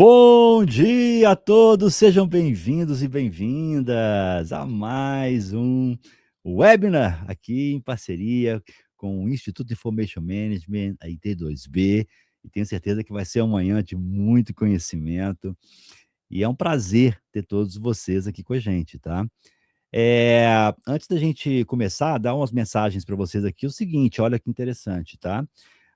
Bom dia a todos, sejam bem-vindos e bem-vindas a mais um webinar aqui em parceria com o Instituto Information Management, a IT2B, e tenho certeza que vai ser uma manhã de muito conhecimento e é um prazer ter todos vocês aqui com a gente, tá? Antes da gente começar, dar umas mensagens para vocês aqui, o seguinte, olha que interessante, tá?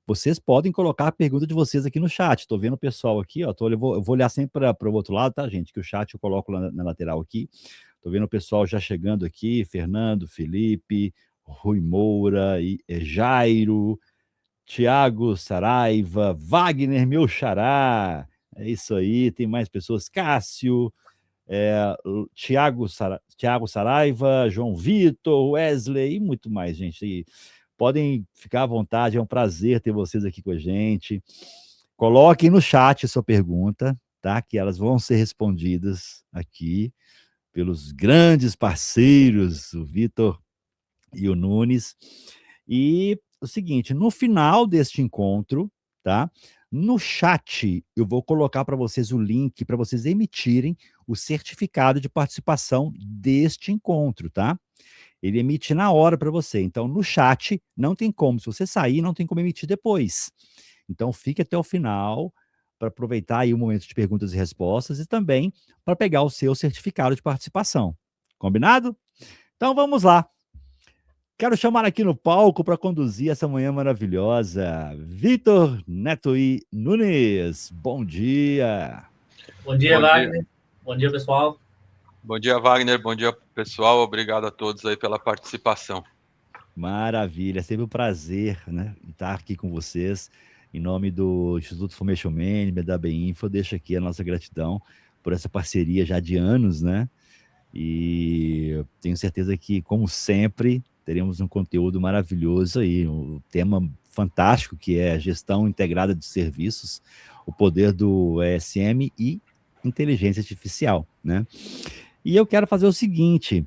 Vocês podem colocar a pergunta de vocês aqui no chat. Estou vendo o pessoal aqui, ó. Eu vou olhar sempre para o outro lado, tá, gente? Que o chat eu coloco lá na lateral aqui. Estou vendo o pessoal já chegando aqui: Fernando, Felipe, Rui Moura, Jairo, Tiago Saraiva, Wagner, meu xará. É isso aí, tem mais pessoas. Cássio, Tiago Saraiva, João Vitor, Wesley e muito mais, gente. E podem ficar à vontade, é um prazer ter vocês aqui com a gente. Coloquem no chat sua pergunta, tá? Que elas vão ser respondidas aqui pelos grandes parceiros, o Vitor e o Nunes. E o seguinte, no final deste encontro, tá? No chat, eu vou colocar para vocês o link para vocês emitirem o certificado de participação deste encontro, tá? Ele emite na hora para você. Então, no chat, não tem como. Se você sair, não tem como emitir depois. Então, fique até o final para aproveitar aí o momento de perguntas e respostas e também para pegar o seu certificado de participação. Combinado? Então, vamos lá. Quero chamar aqui no palco para conduzir essa manhã maravilhosa, Vitor Neto e Nunes. Bom dia. Bom dia, Bom dia. Wagner. Bom dia, pessoal. Bom dia, Wagner. Bom dia, pessoal. Obrigado a todos aí pela participação. Maravilha, é sempre um prazer, né, estar aqui com vocês. Em nome do Instituto Information Management, da BEINFO, eu deixo aqui a nossa gratidão por essa parceria já de anos, né? E tenho certeza que, como sempre, teremos um conteúdo maravilhoso aí, um tema fantástico que é a gestão integrada de serviços, o poder do ESM e inteligência artificial, né? E eu quero fazer o seguinte,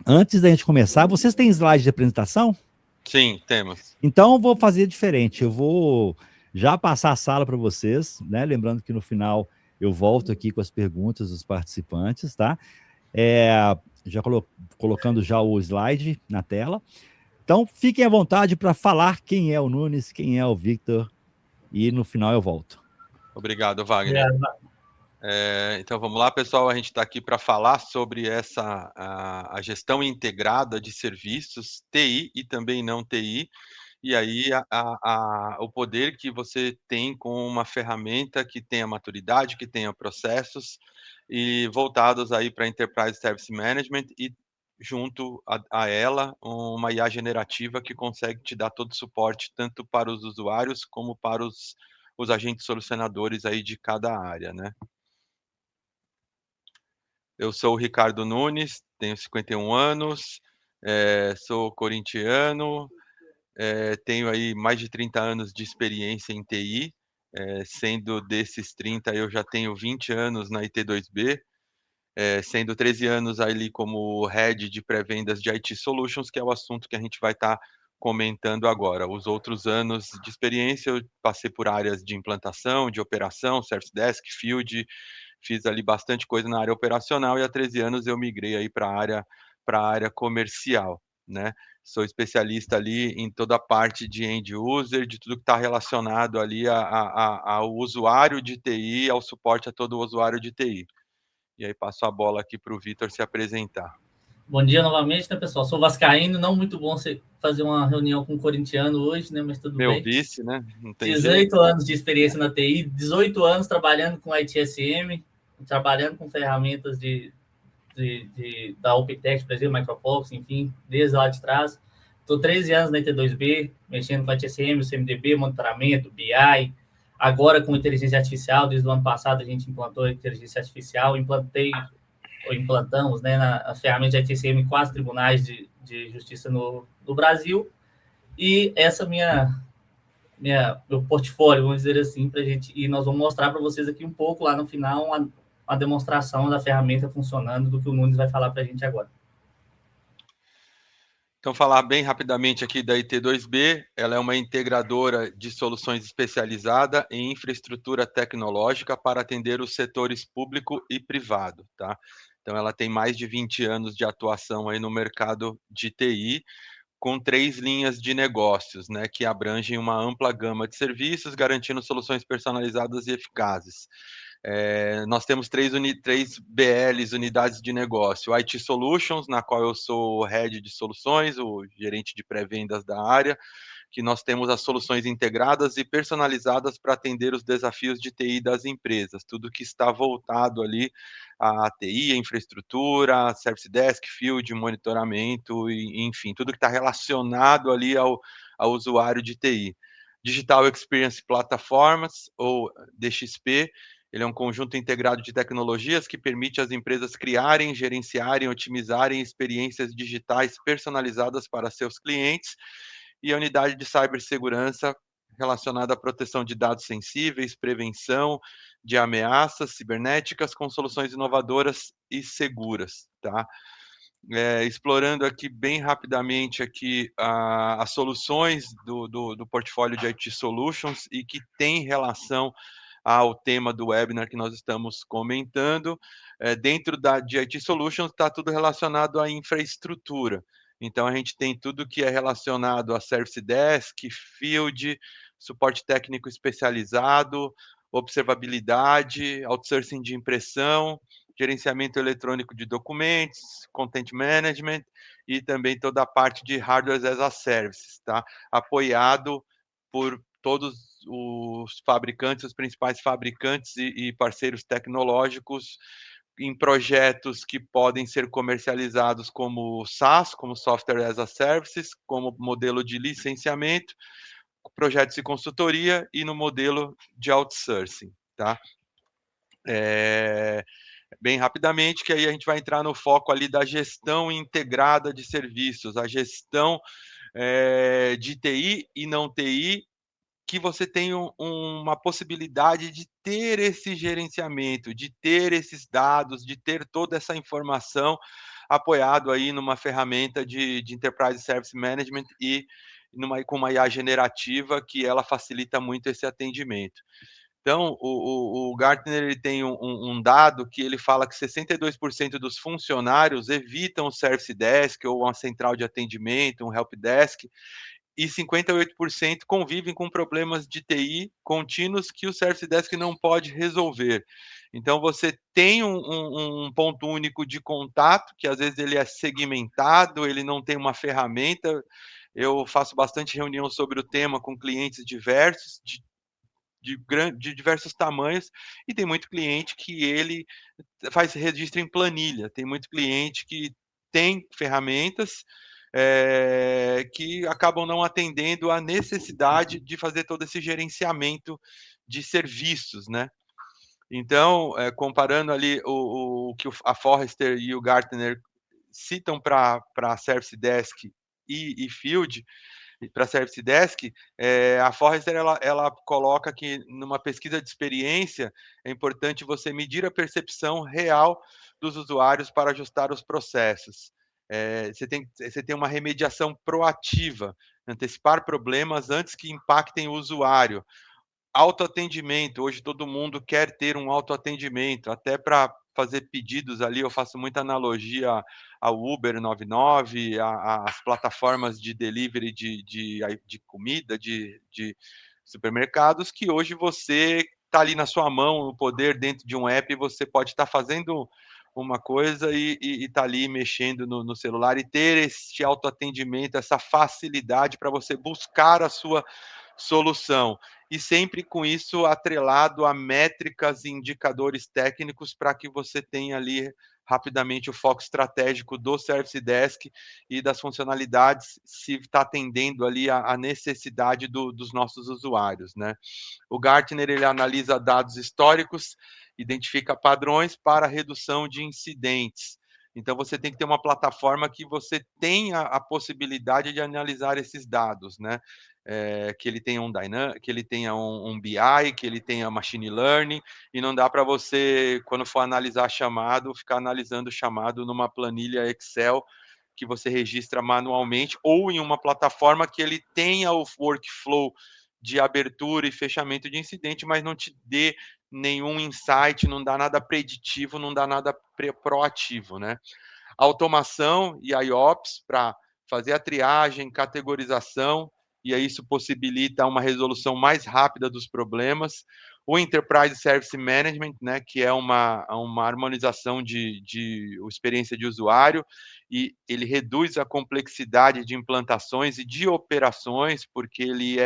antes da gente começar, vocês têm slide de apresentação? Sim, temos. Então, eu vou fazer diferente. Eu vou já passar a sala para vocês, né? Lembrando que no final eu volto aqui com as perguntas dos participantes, tá? Já colocando já o slide na tela. Então, fiquem à vontade para falar quem é o Nunes, quem é o Victor, e no final eu volto. Obrigado, Wagner. Então, vamos lá, pessoal. A gente está aqui para falar sobre a gestão integrada de serviços TI e também não TI. E aí, o poder que você tem com uma ferramenta que tenha maturidade, que tenha processos e voltados aí para Enterprise Service Management e junto a ela uma IA generativa que consegue te dar todo o suporte tanto para os usuários como para os agentes solucionadores aí de cada área, né? Eu sou o Ricardo Nunes, tenho 51 anos, sou corintiano, tenho aí mais de 30 anos de experiência em TI, sendo desses 30 eu já tenho 20 anos na IT2B, sendo 13 anos ali como head de pré-vendas de IT Solutions, que é o assunto que a gente vai estar comentando agora. Os outros anos de experiência eu passei por áreas de implantação, de operação, Service Desk, Field, fiz ali bastante coisa na área operacional e há 13 anos eu migrei aí para a área comercial, né? Sou especialista ali em toda a parte de end user, de tudo que está relacionado ali ao usuário de TI, ao suporte a todo usuário de TI. E aí passo a bola aqui para o Vitor se apresentar. Bom dia novamente, né, pessoal? Sou vascaíno, não muito bom você fazer uma reunião com um corintiano hoje, né, mas tudo bem. Meu vice, né? Não tem 18 jeito. anos de experiência na TI, 18 anos trabalhando com ITSM, trabalhando com ferramentas da OpenText, por exemplo, Microfox, enfim, desde lá de trás. Estou 13 anos na IT2B, mexendo com ITSM, o CMDB, monitoramento, BI, agora com inteligência artificial. Desde o ano passado a gente implantou a inteligência artificial, implantamos, né, a ferramenta de ITSM em 4 tribunais de justiça no Brasil. E essa meu portfólio, vamos dizer assim, para a gente, e nós vamos mostrar para vocês aqui um pouco lá no final uma demonstração da ferramenta funcionando, do que o Nunes vai falar para a gente agora. Então, falar bem rapidamente aqui da IT2B, ela é uma integradora de soluções especializada em infraestrutura tecnológica para atender os setores público e privado, tá? Então, ela tem mais de 20 anos de atuação aí no mercado de TI, com 3 linhas de negócios, né, que abrangem uma ampla gama de serviços, garantindo soluções personalizadas e eficazes. Nós temos 3 BLs, unidades de negócio, IT Solutions, na qual eu sou o head de soluções, o gerente de pré-vendas da área, que nós temos as soluções integradas e personalizadas para atender os desafios de TI das empresas, tudo que está voltado ali à TI, à infraestrutura, service desk, field, monitoramento, e, enfim, tudo que está relacionado ali ao usuário de TI. Digital Experience Platforms, ou DXP, ele é um conjunto integrado de tecnologias que permite às empresas criarem, gerenciarem, otimizarem experiências digitais personalizadas para seus clientes, e a unidade de cibersegurança relacionada à proteção de dados sensíveis, prevenção de ameaças cibernéticas com soluções inovadoras e seguras, tá? Explorando aqui bem rapidamente aqui as soluções do portfólio de IT Solutions e que tem relação ao tema do webinar que nós estamos comentando. Dentro de IT Solutions está tudo relacionado à infraestrutura. Então, a gente tem tudo que é relacionado a Service Desk, Field, suporte técnico especializado, observabilidade, outsourcing de impressão, gerenciamento eletrônico de documentos, content management e também toda a parte de hardware as a service, tá? Apoiado por todos os fabricantes, os principais fabricantes e parceiros tecnológicos em projetos que podem ser comercializados como SaaS, como Software as a Service, como modelo de licenciamento, projetos de consultoria e no modelo de outsourcing, tá? Bem rapidamente, que aí a gente vai entrar no foco ali da gestão integrada de serviços, a gestão de TI e não TI, que você tem uma possibilidade de ter esse gerenciamento, de ter esses dados, de ter toda essa informação apoiado aí numa ferramenta de Enterprise Service Management e com uma IA generativa que ela facilita muito esse atendimento. Então, o Gartner ele tem um dado que ele fala que 62% dos funcionários evitam o Service Desk ou uma central de atendimento, um Help Desk, e 58% convivem com problemas de TI contínuos que o Service Desk não pode resolver. Então, você tem um ponto único de contato, que às vezes ele é segmentado, ele não tem uma ferramenta. Eu faço bastante reunião sobre o tema com clientes diversos, de diversos tamanhos, e tem muito cliente que ele faz registro em planilha, tem muito cliente que tem ferramentas que acabam não atendendo à necessidade de fazer todo esse gerenciamento de serviços, né? Então, comparando ali o que a Forrester e o Gartner citam para Service Desk e Field, para Service Desk, a Forrester ela coloca que numa pesquisa de experiência é importante você medir a percepção real dos usuários para ajustar os processos. Você tem uma remediação proativa, antecipar problemas antes que impactem o usuário. Autoatendimento, hoje todo mundo quer ter um autoatendimento, até para fazer pedidos ali, eu faço muita analogia ao Uber 99, às plataformas de delivery de comida, de supermercados, que hoje você está ali na sua mão, o poder dentro de um app, você pode estar fazendo uma coisa e está ali mexendo no celular e ter esse autoatendimento, essa facilidade para você buscar a sua solução. E sempre com isso atrelado a métricas e indicadores técnicos para que você tenha ali rapidamente o foco estratégico do Service Desk e das funcionalidades, se está atendendo ali a necessidade dos nossos usuários, né? O Gartner ele analisa dados históricos, identifica padrões para redução de incidentes. Então você tem que ter uma plataforma que você tenha a possibilidade de analisar esses dados, né? Que ele tenha que ele tenha um BI, que ele tenha machine learning, e não dá para você, quando for analisar chamado, ficar analisando o chamado numa planilha Excel, que você registra manualmente, ou em uma plataforma que ele tenha o workflow de abertura e fechamento de incidente, mas não te dê nenhum insight, não dá nada preditivo, não dá nada proativo, né? Automação e IOPS para fazer a triagem, categorização, e aí isso possibilita uma resolução mais rápida dos problemas. O Enterprise Service Management, né, que é uma harmonização de experiência de usuário, e ele reduz a complexidade de implantações e de operações, porque ele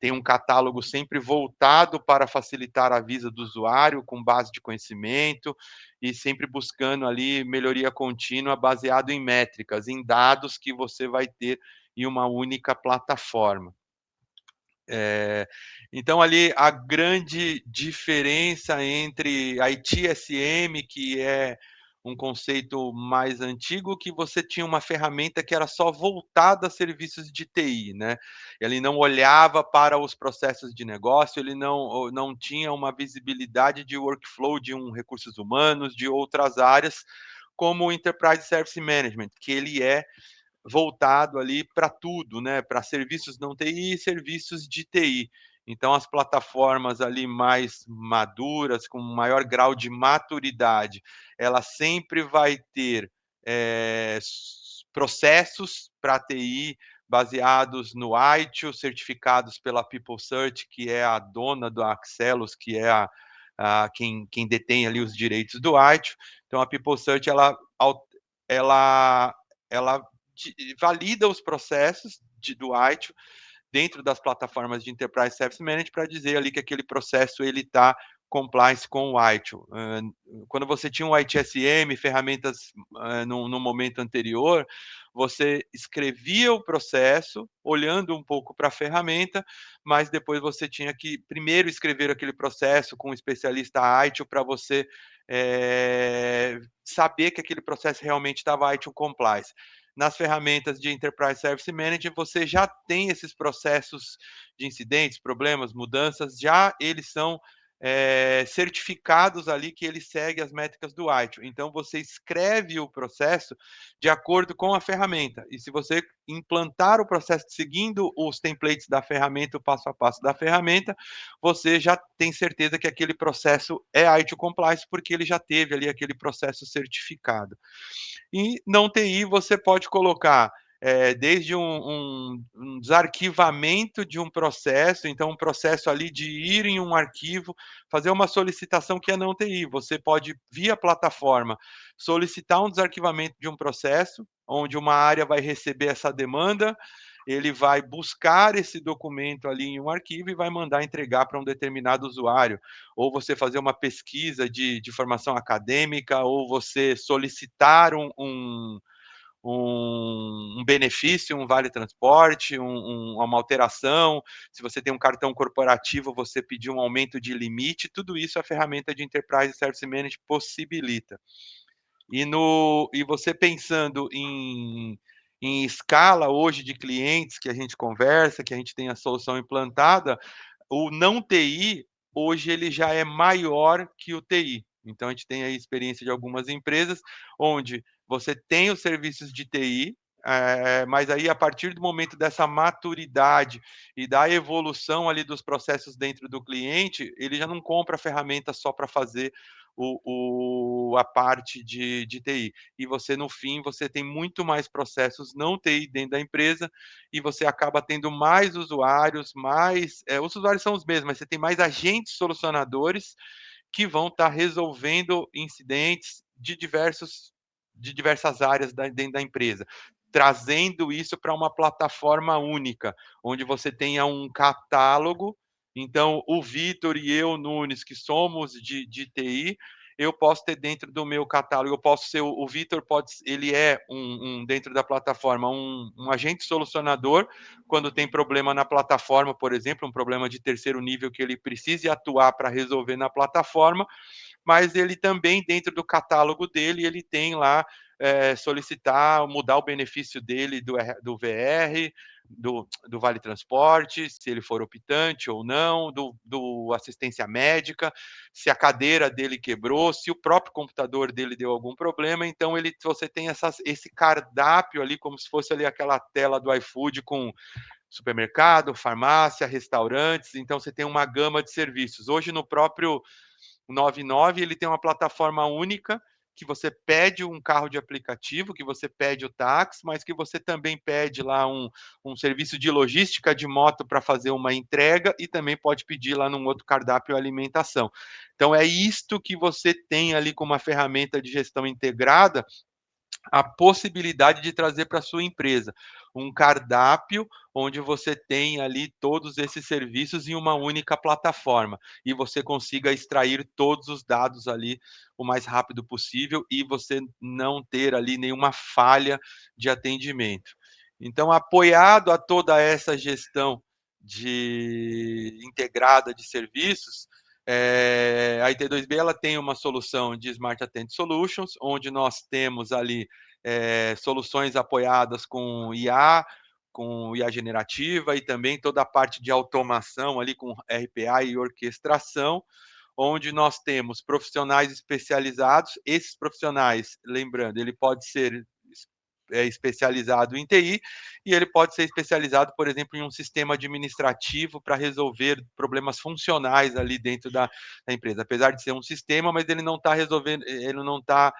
tem um catálogo sempre voltado para facilitar a vida do usuário, com base de conhecimento, e sempre buscando ali melhoria contínua baseado em métricas, em dados que você vai ter em uma única plataforma. Então ali a grande diferença entre a ITSM, que é um conceito mais antigo, que você tinha uma ferramenta que era só voltada a serviços de TI, né? Ele não olhava para os processos de negócio, ele não tinha uma visibilidade de workflow de recursos humanos, de outras áreas, como o Enterprise Service Management, que ele é voltado ali para tudo, né? Para serviços não TI e serviços de TI. Então, as plataformas ali mais maduras, com maior grau de maturidade, ela sempre vai ter processos para TI baseados no ITIL, certificados pela PeopleCert, que é a dona do Axelos, que é quem detém ali os direitos do ITIL. Então, a PeopleCert, ela valida os processos do ITIL dentro das plataformas de Enterprise Service Management para dizer ali que aquele processo ele está compliance com o ITIL. Quando você tinha um ITSM, ferramentas no momento anterior, você escrevia o processo, olhando um pouco para a ferramenta, mas depois você tinha que primeiro escrever aquele processo com um especialista ITIL para você saber que aquele processo realmente estava ITIL compliance. Nas ferramentas de Enterprise Service Manager, você já tem esses processos de incidentes, problemas, mudanças, já eles são certificados ali que ele segue as métricas do ITIL. Então, você escreve o processo de acordo com a ferramenta. E se você implantar o processo seguindo os templates da ferramenta, o passo a passo da ferramenta, você já tem certeza que aquele processo é ITIL Compliance, porque ele já teve ali aquele processo certificado. E não TI você pode colocar desde um desarquivamento de um processo, então um processo ali de ir em um arquivo, fazer uma solicitação que é não TI. Você pode, via plataforma, solicitar um desarquivamento de um processo, onde uma área vai receber essa demanda, ele vai buscar esse documento ali em um arquivo e vai mandar entregar para um determinado usuário. Ou você fazer uma pesquisa de formação acadêmica, ou você solicitar um benefício, um vale transporte, uma alteração. Se você tem um cartão corporativo, você pedir um aumento de limite, tudo isso a ferramenta de Enterprise Service Management possibilita. E você pensando em escala hoje de clientes que a gente conversa, que a gente tem a solução implantada, o não TI, hoje ele já é maior que o TI. Então, a gente tem aí experiência de algumas empresas onde você tem os serviços de TI, mas aí a partir do momento dessa maturidade e da evolução ali dos processos dentro do cliente, ele já não compra a ferramenta só para fazer a parte de TI. E você, no fim, você tem muito mais processos não TI dentro da empresa e você acaba tendo mais usuários, os usuários são os mesmos, mas você tem mais agentes solucionadores que vão estar resolvendo incidentes de diversas áreas dentro da empresa, trazendo isso para uma plataforma única, onde você tenha um catálogo. Então, o Vitor e eu, Nunes, que somos de TI, eu posso ter dentro do meu catálogo, eu posso ser, o Vitor ele é dentro da plataforma, um agente solucionador, quando tem problema na plataforma, por exemplo, um problema de terceiro nível que ele precise atuar para resolver na plataforma, mas ele também, dentro do catálogo dele, ele tem lá solicitar, mudar o benefício dele do VR, do Vale Transporte, se ele for optante ou não, do assistência médica, se a cadeira dele quebrou, se o próprio computador dele deu algum problema. Então você tem esse cardápio ali, como se fosse ali aquela tela do iFood com supermercado, farmácia, restaurantes. Então você tem uma gama de serviços. Hoje no próprio 99 ele tem uma plataforma única que você pede um carro de aplicativo, que você pede o táxi, mas que você também pede lá um serviço de logística de moto para fazer uma entrega e também pode pedir lá num outro cardápio alimentação. Então é isto que você tem ali com uma ferramenta de gestão integrada, a possibilidade de trazer para sua empresa um cardápio onde você tem ali todos esses serviços em uma única plataforma e você consiga extrair todos os dados ali o mais rápido possível e você não ter ali nenhuma falha de atendimento. Então, apoiado a toda essa gestão integrada de serviços, a IT2B ela tem uma solução de Smart Attend Solutions, onde nós temos ali soluções apoiadas com IA generativa e também toda a parte de automação ali com RPA e orquestração, onde nós temos profissionais especializados. Esses profissionais, lembrando, ele pode ser especializado em TI e ele pode ser especializado, por exemplo, em um sistema administrativo para resolver problemas funcionais ali dentro da empresa. Apesar de ser um sistema, mas ele não está resolvendo, ele não está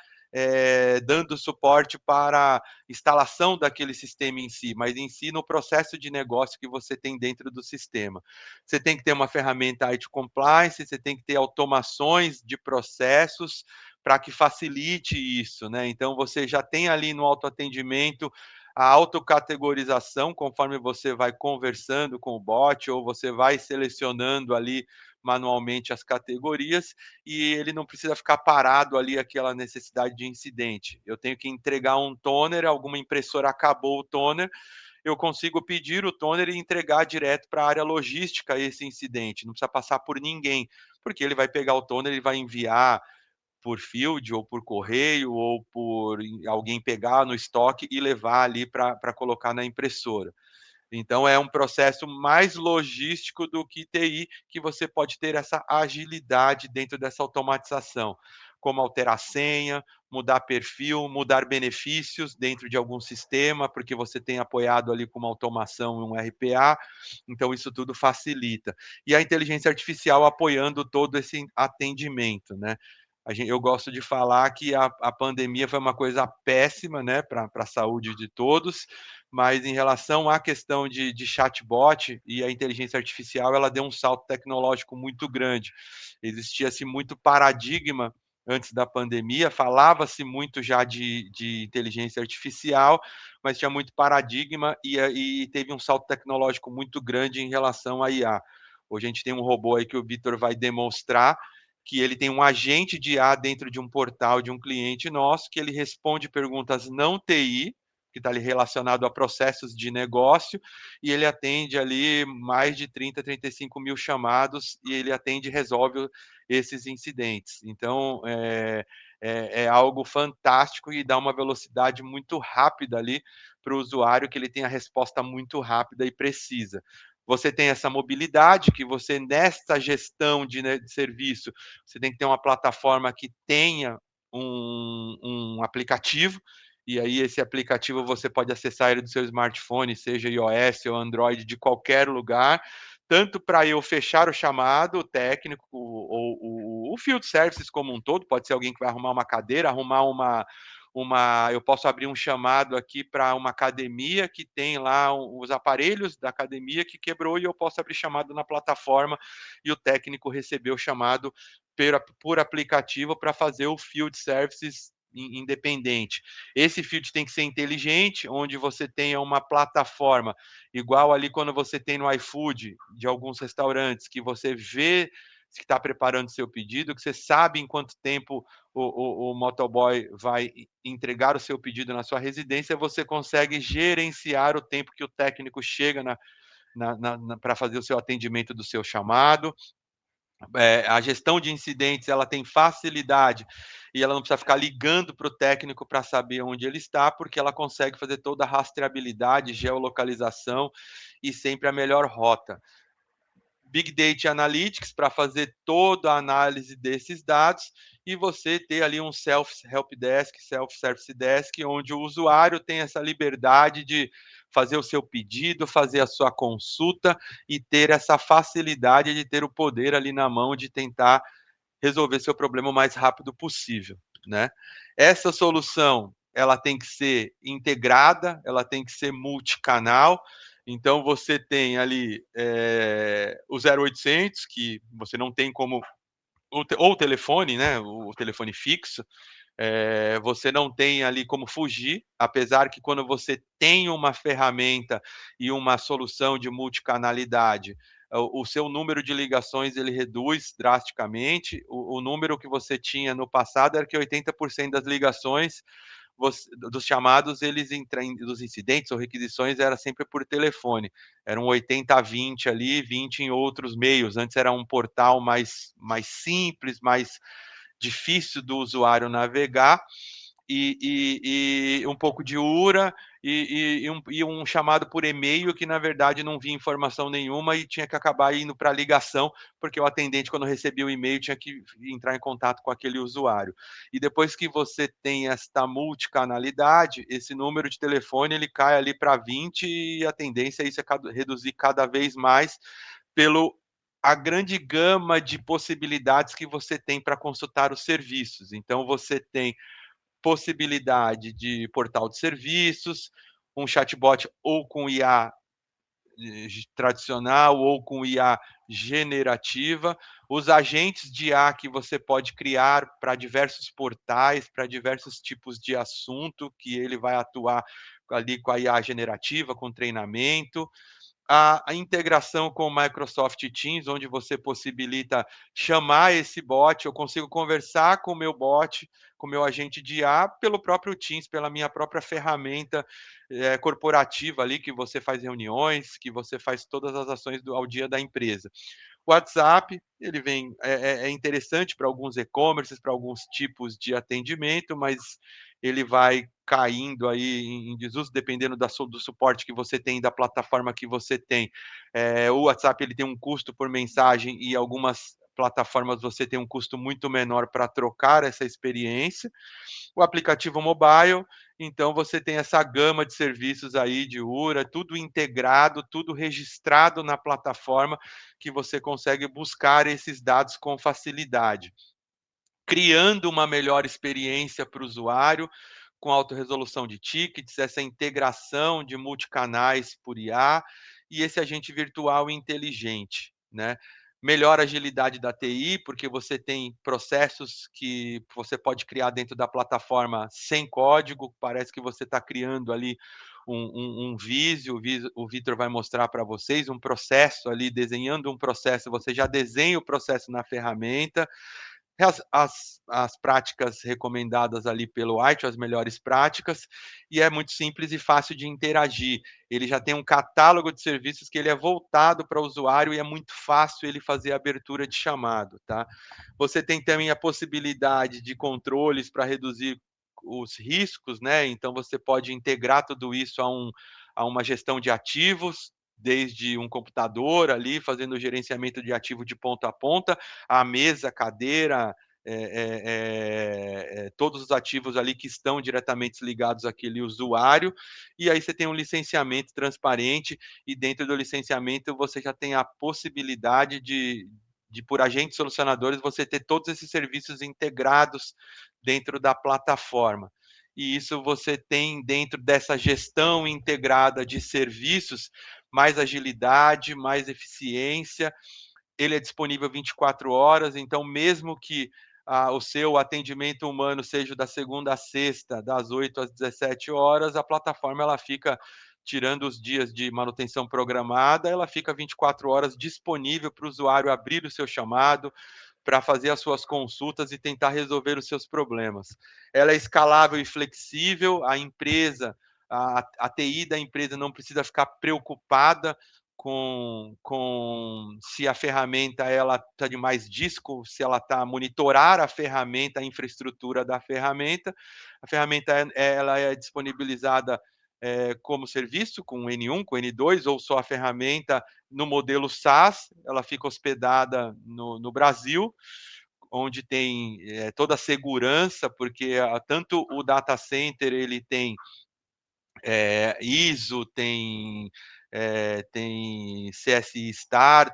dando suporte para a instalação daquele sistema em si, mas em si no processo de negócio que você tem dentro do sistema. Você tem que ter uma ferramenta IT Compliance, você tem que ter automações de processos para que facilite isso, né? Então você já tem ali no autoatendimento a autocategorização, conforme você vai conversando com o bot ou você vai selecionando ali manualmente as categorias e ele não precisa ficar parado ali aquela necessidade de incidente. Eu tenho que entregar um toner, alguma impressora acabou o toner, eu consigo pedir o toner e entregar direto para a área logística esse incidente, não precisa passar por ninguém, porque ele vai pegar o toner e vai enviar por field ou por correio ou por alguém pegar no estoque e levar ali para colocar na impressora. Então é um processo mais logístico do que TI, que você pode ter essa agilidade dentro dessa automatização, como alterar senha, mudar perfil, mudar benefícios dentro de algum sistema, porque você tem apoiado ali com uma automação e um RPA, então isso tudo facilita. E a inteligência artificial apoiando todo esse atendimento, né? Eu gosto de falar que a pandemia foi uma coisa péssima, né, para a saúde de todos, mas em relação à questão de chatbot e a inteligência artificial, ela deu um salto tecnológico muito grande. Existia-se muito paradigma antes da pandemia, falava-se muito já de inteligência artificial, mas tinha muito paradigma e teve um salto tecnológico muito grande em relação à IA. Hoje a gente tem um robô aí que o Vitor vai demonstrar, que ele tem um agente de IA dentro de um portal de um cliente nosso, que ele responde perguntas não TI, que está ali relacionado a processos de negócio, e ele atende ali mais de 30, 35 mil chamados, e ele atende e resolve esses incidentes. Então, é algo fantástico e dá uma velocidade muito rápida ali para o usuário, que ele tem a resposta muito rápida e precisa. Você tem essa mobilidade, que você, nessa gestão de serviço, você tem que ter uma plataforma que tenha um aplicativo, e aí esse aplicativo você pode acessar ele do seu smartphone, seja iOS ou Android, de qualquer lugar, tanto para eu fechar o chamado técnico ou o field services como um todo, pode ser alguém que vai arrumar uma cadeira, arrumar eu posso abrir um chamado aqui para uma academia que tem lá os aparelhos da academia que quebrou e eu posso abrir chamado na plataforma e o técnico receber o chamado por aplicativo para fazer o field services independente. Esse field tem que ser inteligente, onde você tenha uma plataforma, igual ali quando você tem no iFood, de alguns restaurantes, que você vê que está preparando seu pedido, que você sabe em quanto tempo o motoboy vai entregar o seu pedido na sua residência, você consegue gerenciar o tempo que o técnico chega para fazer o seu atendimento do seu chamado. A gestão de incidentes, ela tem facilidade e ela não precisa ficar ligando para o técnico para saber onde ele está, porque ela consegue fazer toda a rastreabilidade, geolocalização e sempre a melhor rota. Big Data Analytics para fazer toda a análise desses dados e você ter ali um self-help desk, self-service desk, onde o usuário tem essa liberdade de fazer o seu pedido, fazer a sua consulta e ter essa facilidade de ter o poder ali na mão de tentar resolver seu problema o mais rápido possível, né? Essa solução, ela tem que ser integrada, ela tem que ser multicanal. Então você tem ali o 0800, que você não tem como ou o telefone, né? O telefone fixo. Você não tem ali como fugir, apesar que quando você tem uma ferramenta e uma solução de multicanalidade, o seu número de ligações ele reduz drasticamente. O número que você tinha no passado era que 80% das ligações, dos chamados, dos incidentes ou requisições, era sempre por telefone. Eram 80-20 ali, 20 em outros meios. Antes era um portal mais simples, mais difícil do usuário navegar, e um pouco de URA e um chamado por e-mail que, na verdade, não via informação nenhuma e tinha que acabar indo para a ligação, porque o atendente, quando recebia o e-mail, tinha que entrar em contato com aquele usuário. E depois que você tem esta multicanalidade, esse número de telefone ele cai ali para 20 e a tendência é isso reduzir cada vez mais pelo a grande gama de possibilidades que você tem para consultar os serviços. Então, você tem possibilidade de portal de serviços, um chatbot ou com IA tradicional ou com IA generativa, os agentes de IA que você pode criar para diversos portais, para diversos tipos de assunto, que ele vai atuar ali com a IA generativa, com treinamento, a integração com o Microsoft Teams, onde você possibilita chamar esse bot, eu consigo conversar com o meu bot, com o meu agente de IA, pelo próprio Teams, pela minha própria ferramenta corporativa ali, que você faz reuniões, que você faz todas as ações ao dia da empresa. O WhatsApp, ele vem, é interessante para alguns e-commerces, para alguns tipos de atendimento, mas ele vai caindo aí em desuso, dependendo do suporte que você tem, da plataforma que você tem. O WhatsApp ele tem um custo por mensagem e algumas plataformas você tem um custo muito menor para trocar essa experiência. O aplicativo mobile, então você tem essa gama de serviços aí de URA, tudo integrado, tudo registrado na plataforma, que você consegue buscar esses dados com facilidade, criando uma melhor experiência para o usuário, com autorresolução de tickets, essa integração de multicanais por IA e esse agente virtual inteligente, né? Melhor agilidade da TI, porque você tem processos que você pode criar dentro da plataforma sem código, parece que você está criando ali um Visio, o Vitor vai mostrar para vocês um processo ali, desenhando um processo, você já desenha o processo na ferramenta, as práticas recomendadas ali pelo White, as melhores práticas, e é muito simples e fácil de interagir. Ele já tem um catálogo de serviços que ele é voltado para o usuário e é muito fácil ele fazer a abertura de chamado, tá? Você tem também a possibilidade de controles para reduzir os riscos, né? Então você pode integrar tudo isso a uma gestão de ativos, desde um computador ali, fazendo o gerenciamento de ativo de ponta a ponta, a mesa, cadeira, todos os ativos ali que estão diretamente ligados àquele usuário, e aí você tem um licenciamento transparente, e dentro do licenciamento você já tem a possibilidade de por agentes solucionadores, você ter todos esses serviços integrados dentro da plataforma. E isso você tem dentro dessa gestão integrada de serviços, mais agilidade, mais eficiência. Ele é disponível 24 horas, então mesmo que o seu atendimento humano seja da segunda a sexta, das 8 às 17 horas, a plataforma ela fica, tirando os dias de manutenção programada, ela fica 24 horas disponível para o usuário abrir o seu chamado, para fazer as suas consultas e tentar resolver os seus problemas. Ela é escalável e flexível, a TI da empresa não precisa ficar preocupada se a ferramenta ela está de mais disco, se ela está monitorar a ferramenta, a infraestrutura da ferramenta. A ferramenta ela é disponibilizada como serviço com N1, com N2, ou só a ferramenta no modelo SaaS. Ela fica hospedada no Brasil, onde tem toda a segurança, porque tanto o data center ele tem ISO, tem CSI Star,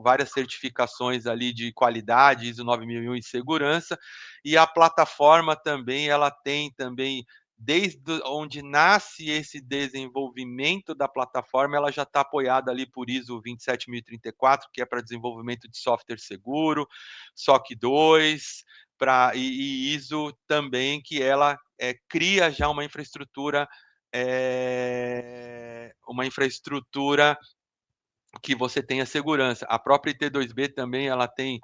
várias certificações ali de qualidade, ISO 9001 e segurança, e a plataforma também, ela tem também, desde onde nasce esse desenvolvimento da plataforma, ela já está apoiada ali por ISO 27034, que é para desenvolvimento de software seguro, SOC 2, e ISO também, que ela cria já uma infraestrutura que você tenha segurança. A própria IT2B também ela tem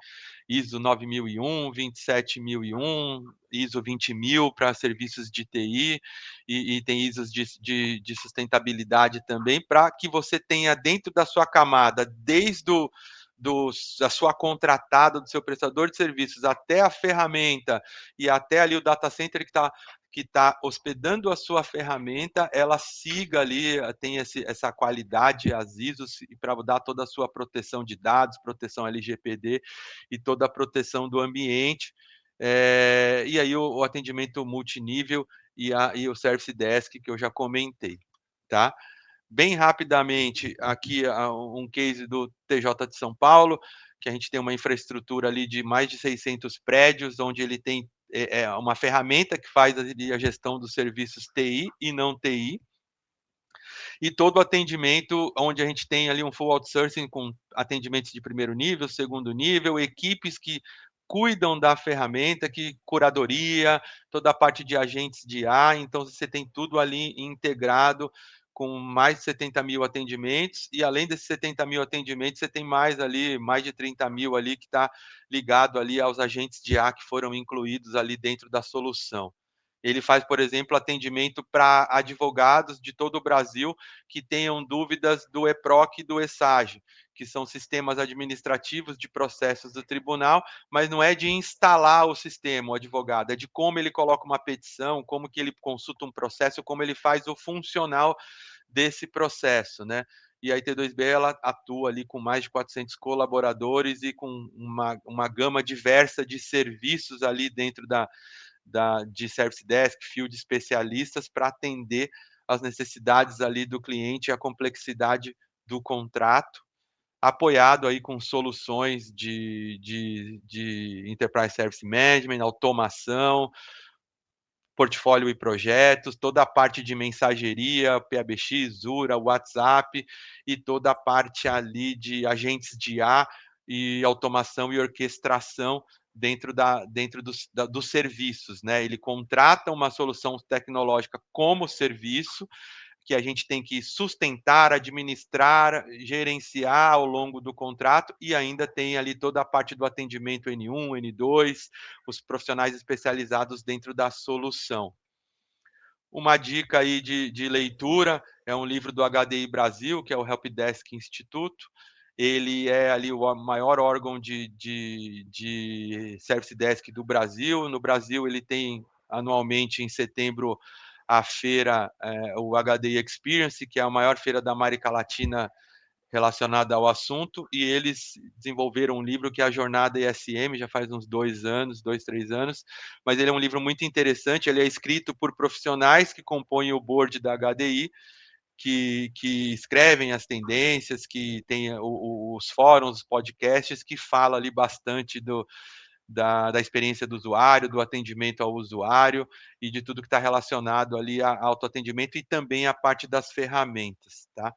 ISO 9001, 27001, ISO 20000 para serviços de TI, e tem ISOs de sustentabilidade também, para que você tenha dentro da sua camada, desde a sua contratada, do seu prestador de serviços, até a ferramenta e até ali o data center que está hospedando a sua ferramenta, ela siga ali, tem essa qualidade, as ISOs, para dar toda a sua proteção de dados, proteção LGPD e toda a proteção do ambiente. E aí o atendimento multinível e o Service Desk, que eu já comentei, tá? Bem rapidamente, aqui um case do TJ de São Paulo, que a gente tem uma infraestrutura ali de mais de 600 prédios, onde ele tem uma ferramenta que faz a gestão dos serviços TI e não TI, e todo o atendimento, onde a gente tem ali um full outsourcing com atendimentos de primeiro nível, segundo nível, equipes que cuidam da ferramenta, que curadoria, toda a parte de agentes de IA, então você tem tudo ali integrado com mais de 70 mil atendimentos, e além desses 70 mil atendimentos, você tem mais de 30 mil ali que está ligado ali aos agentes de IA que foram incluídos ali dentro da solução. Ele faz, por exemplo, atendimento para advogados de todo o Brasil que tenham dúvidas do EPROC e do ESAGE, que são sistemas administrativos de processos do tribunal, mas não é de instalar o sistema, o advogado, é de como ele coloca uma petição, como que ele consulta um processo, como ele faz o funcional desse processo, né? E a IT2B, ela atua ali com mais de 400 colaboradores e com uma gama diversa de serviços ali dentro de Service Desk, field especialistas, para atender as necessidades ali do cliente e a complexidade do contrato, apoiado aí com soluções de Enterprise Service Management, automação, portfólio e projetos, toda a parte de mensageria, PABX, Zura, WhatsApp, e toda a parte ali de agentes de IA e automação e orquestração dentro dos serviços, né? Ele contrata uma solução tecnológica como serviço, que a gente tem que sustentar, administrar, gerenciar ao longo do contrato, e ainda tem ali toda a parte do atendimento N1, N2, os profissionais especializados dentro da solução. Uma dica aí de leitura é um livro do HDI Brasil, que é o Helpdesk Instituto. Ele é ali o maior órgão de Service Desk do Brasil. No Brasil, ele tem anualmente, em setembro, a feira, o HDI Experience, que é a maior feira da América Latina relacionada ao assunto, e eles desenvolveram um livro que é a Jornada ESM, já faz uns 2, 3 anos, mas ele é um livro muito interessante, ele é escrito por profissionais que compõem o board da HDI, que escrevem as tendências, que tem os fóruns, os podcasts, que fala ali bastante da experiência do usuário, do atendimento ao usuário e de tudo que está relacionado ali a autoatendimento e também a parte das ferramentas, tá?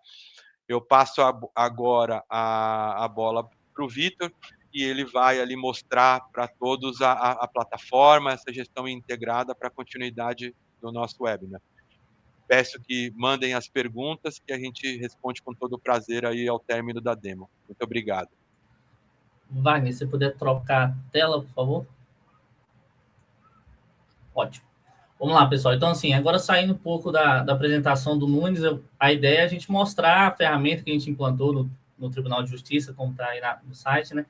Eu passo agora a bola para o Vitor e ele vai ali mostrar para todos a plataforma, essa gestão integrada para a continuidade do nosso webinar. Peço que mandem as perguntas que a gente responde com todo o prazer aí ao término da demo. Muito obrigado. Wagner, se puder trocar a tela, por favor. Ótimo. Vamos lá, pessoal. Então, assim, agora saindo um pouco da apresentação do Nunes, a ideia é a gente mostrar a ferramenta que a gente implantou no Tribunal de Justiça, como está aí no site, né?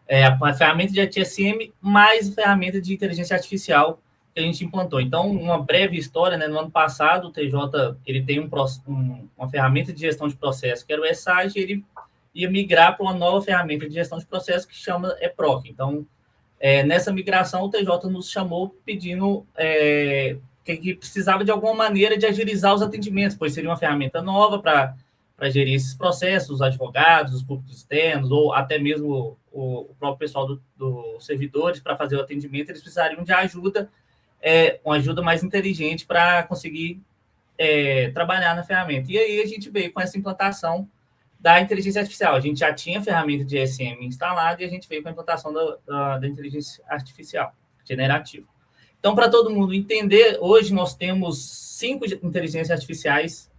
A ferramenta de ITSM mais a ferramenta de inteligência artificial que a gente implantou. Então, uma breve história, né? No ano passado, o TJ ele tem uma ferramenta de gestão de processo, que era o ESAGE, ele ia migrar para uma nova ferramenta de gestão de processo que chama EPROC. Então, nessa migração, o TJ nos chamou pedindo que precisava de alguma maneira de agilizar os atendimentos, pois seria uma ferramenta nova para gerir esses processos, os advogados, os públicos externos, ou até mesmo o próprio pessoal dos servidores, para fazer o atendimento, eles precisariam de ajuda, uma ajuda mais inteligente para conseguir trabalhar na ferramenta. E aí a gente veio com essa implantação da inteligência artificial. A gente já tinha a ferramenta de ESM instalada e a gente veio com a implantação da inteligência artificial generativa. Então, para todo mundo entender, hoje nós temos 5 inteligências artificiais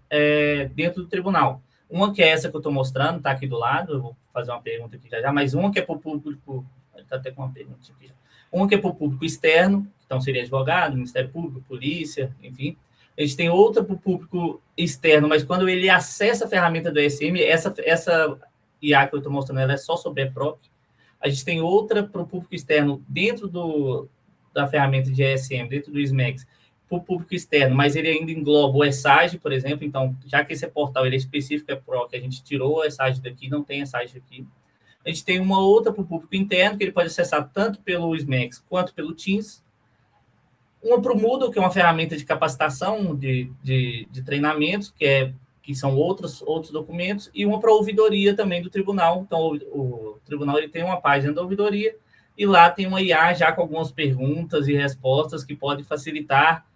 dentro do tribunal. Uma que é essa que eu estou mostrando, está aqui do lado, eu vou fazer uma pergunta aqui já, mas uma que é para o público, está até com uma pergunta aqui já. Uma que é para o público externo, então seria advogado, Ministério Público, polícia, enfim. A gente tem outra para o público externo, mas quando ele acessa a ferramenta do ESM, essa IA que eu estou mostrando, ela é só sobre a EPROC. A gente tem outra para o público externo dentro da ferramenta de ESM, dentro do SMAX, para o público externo, mas ele ainda engloba o ESAGE, por exemplo. Então, já que esse portal ele é específico EPROC, a gente tirou o ESAGE daqui, não tem ESAGE aqui. A gente tem uma outra para o público interno, que ele pode acessar tanto pelo SMAX quanto pelo Teams. Uma para o Moodle, que é uma ferramenta de capacitação, de treinamentos, que são outros documentos, e uma para a ouvidoria também do tribunal. Então, o tribunal ele tem uma página da ouvidoria, e lá tem uma IA já com algumas perguntas e respostas que pode facilitar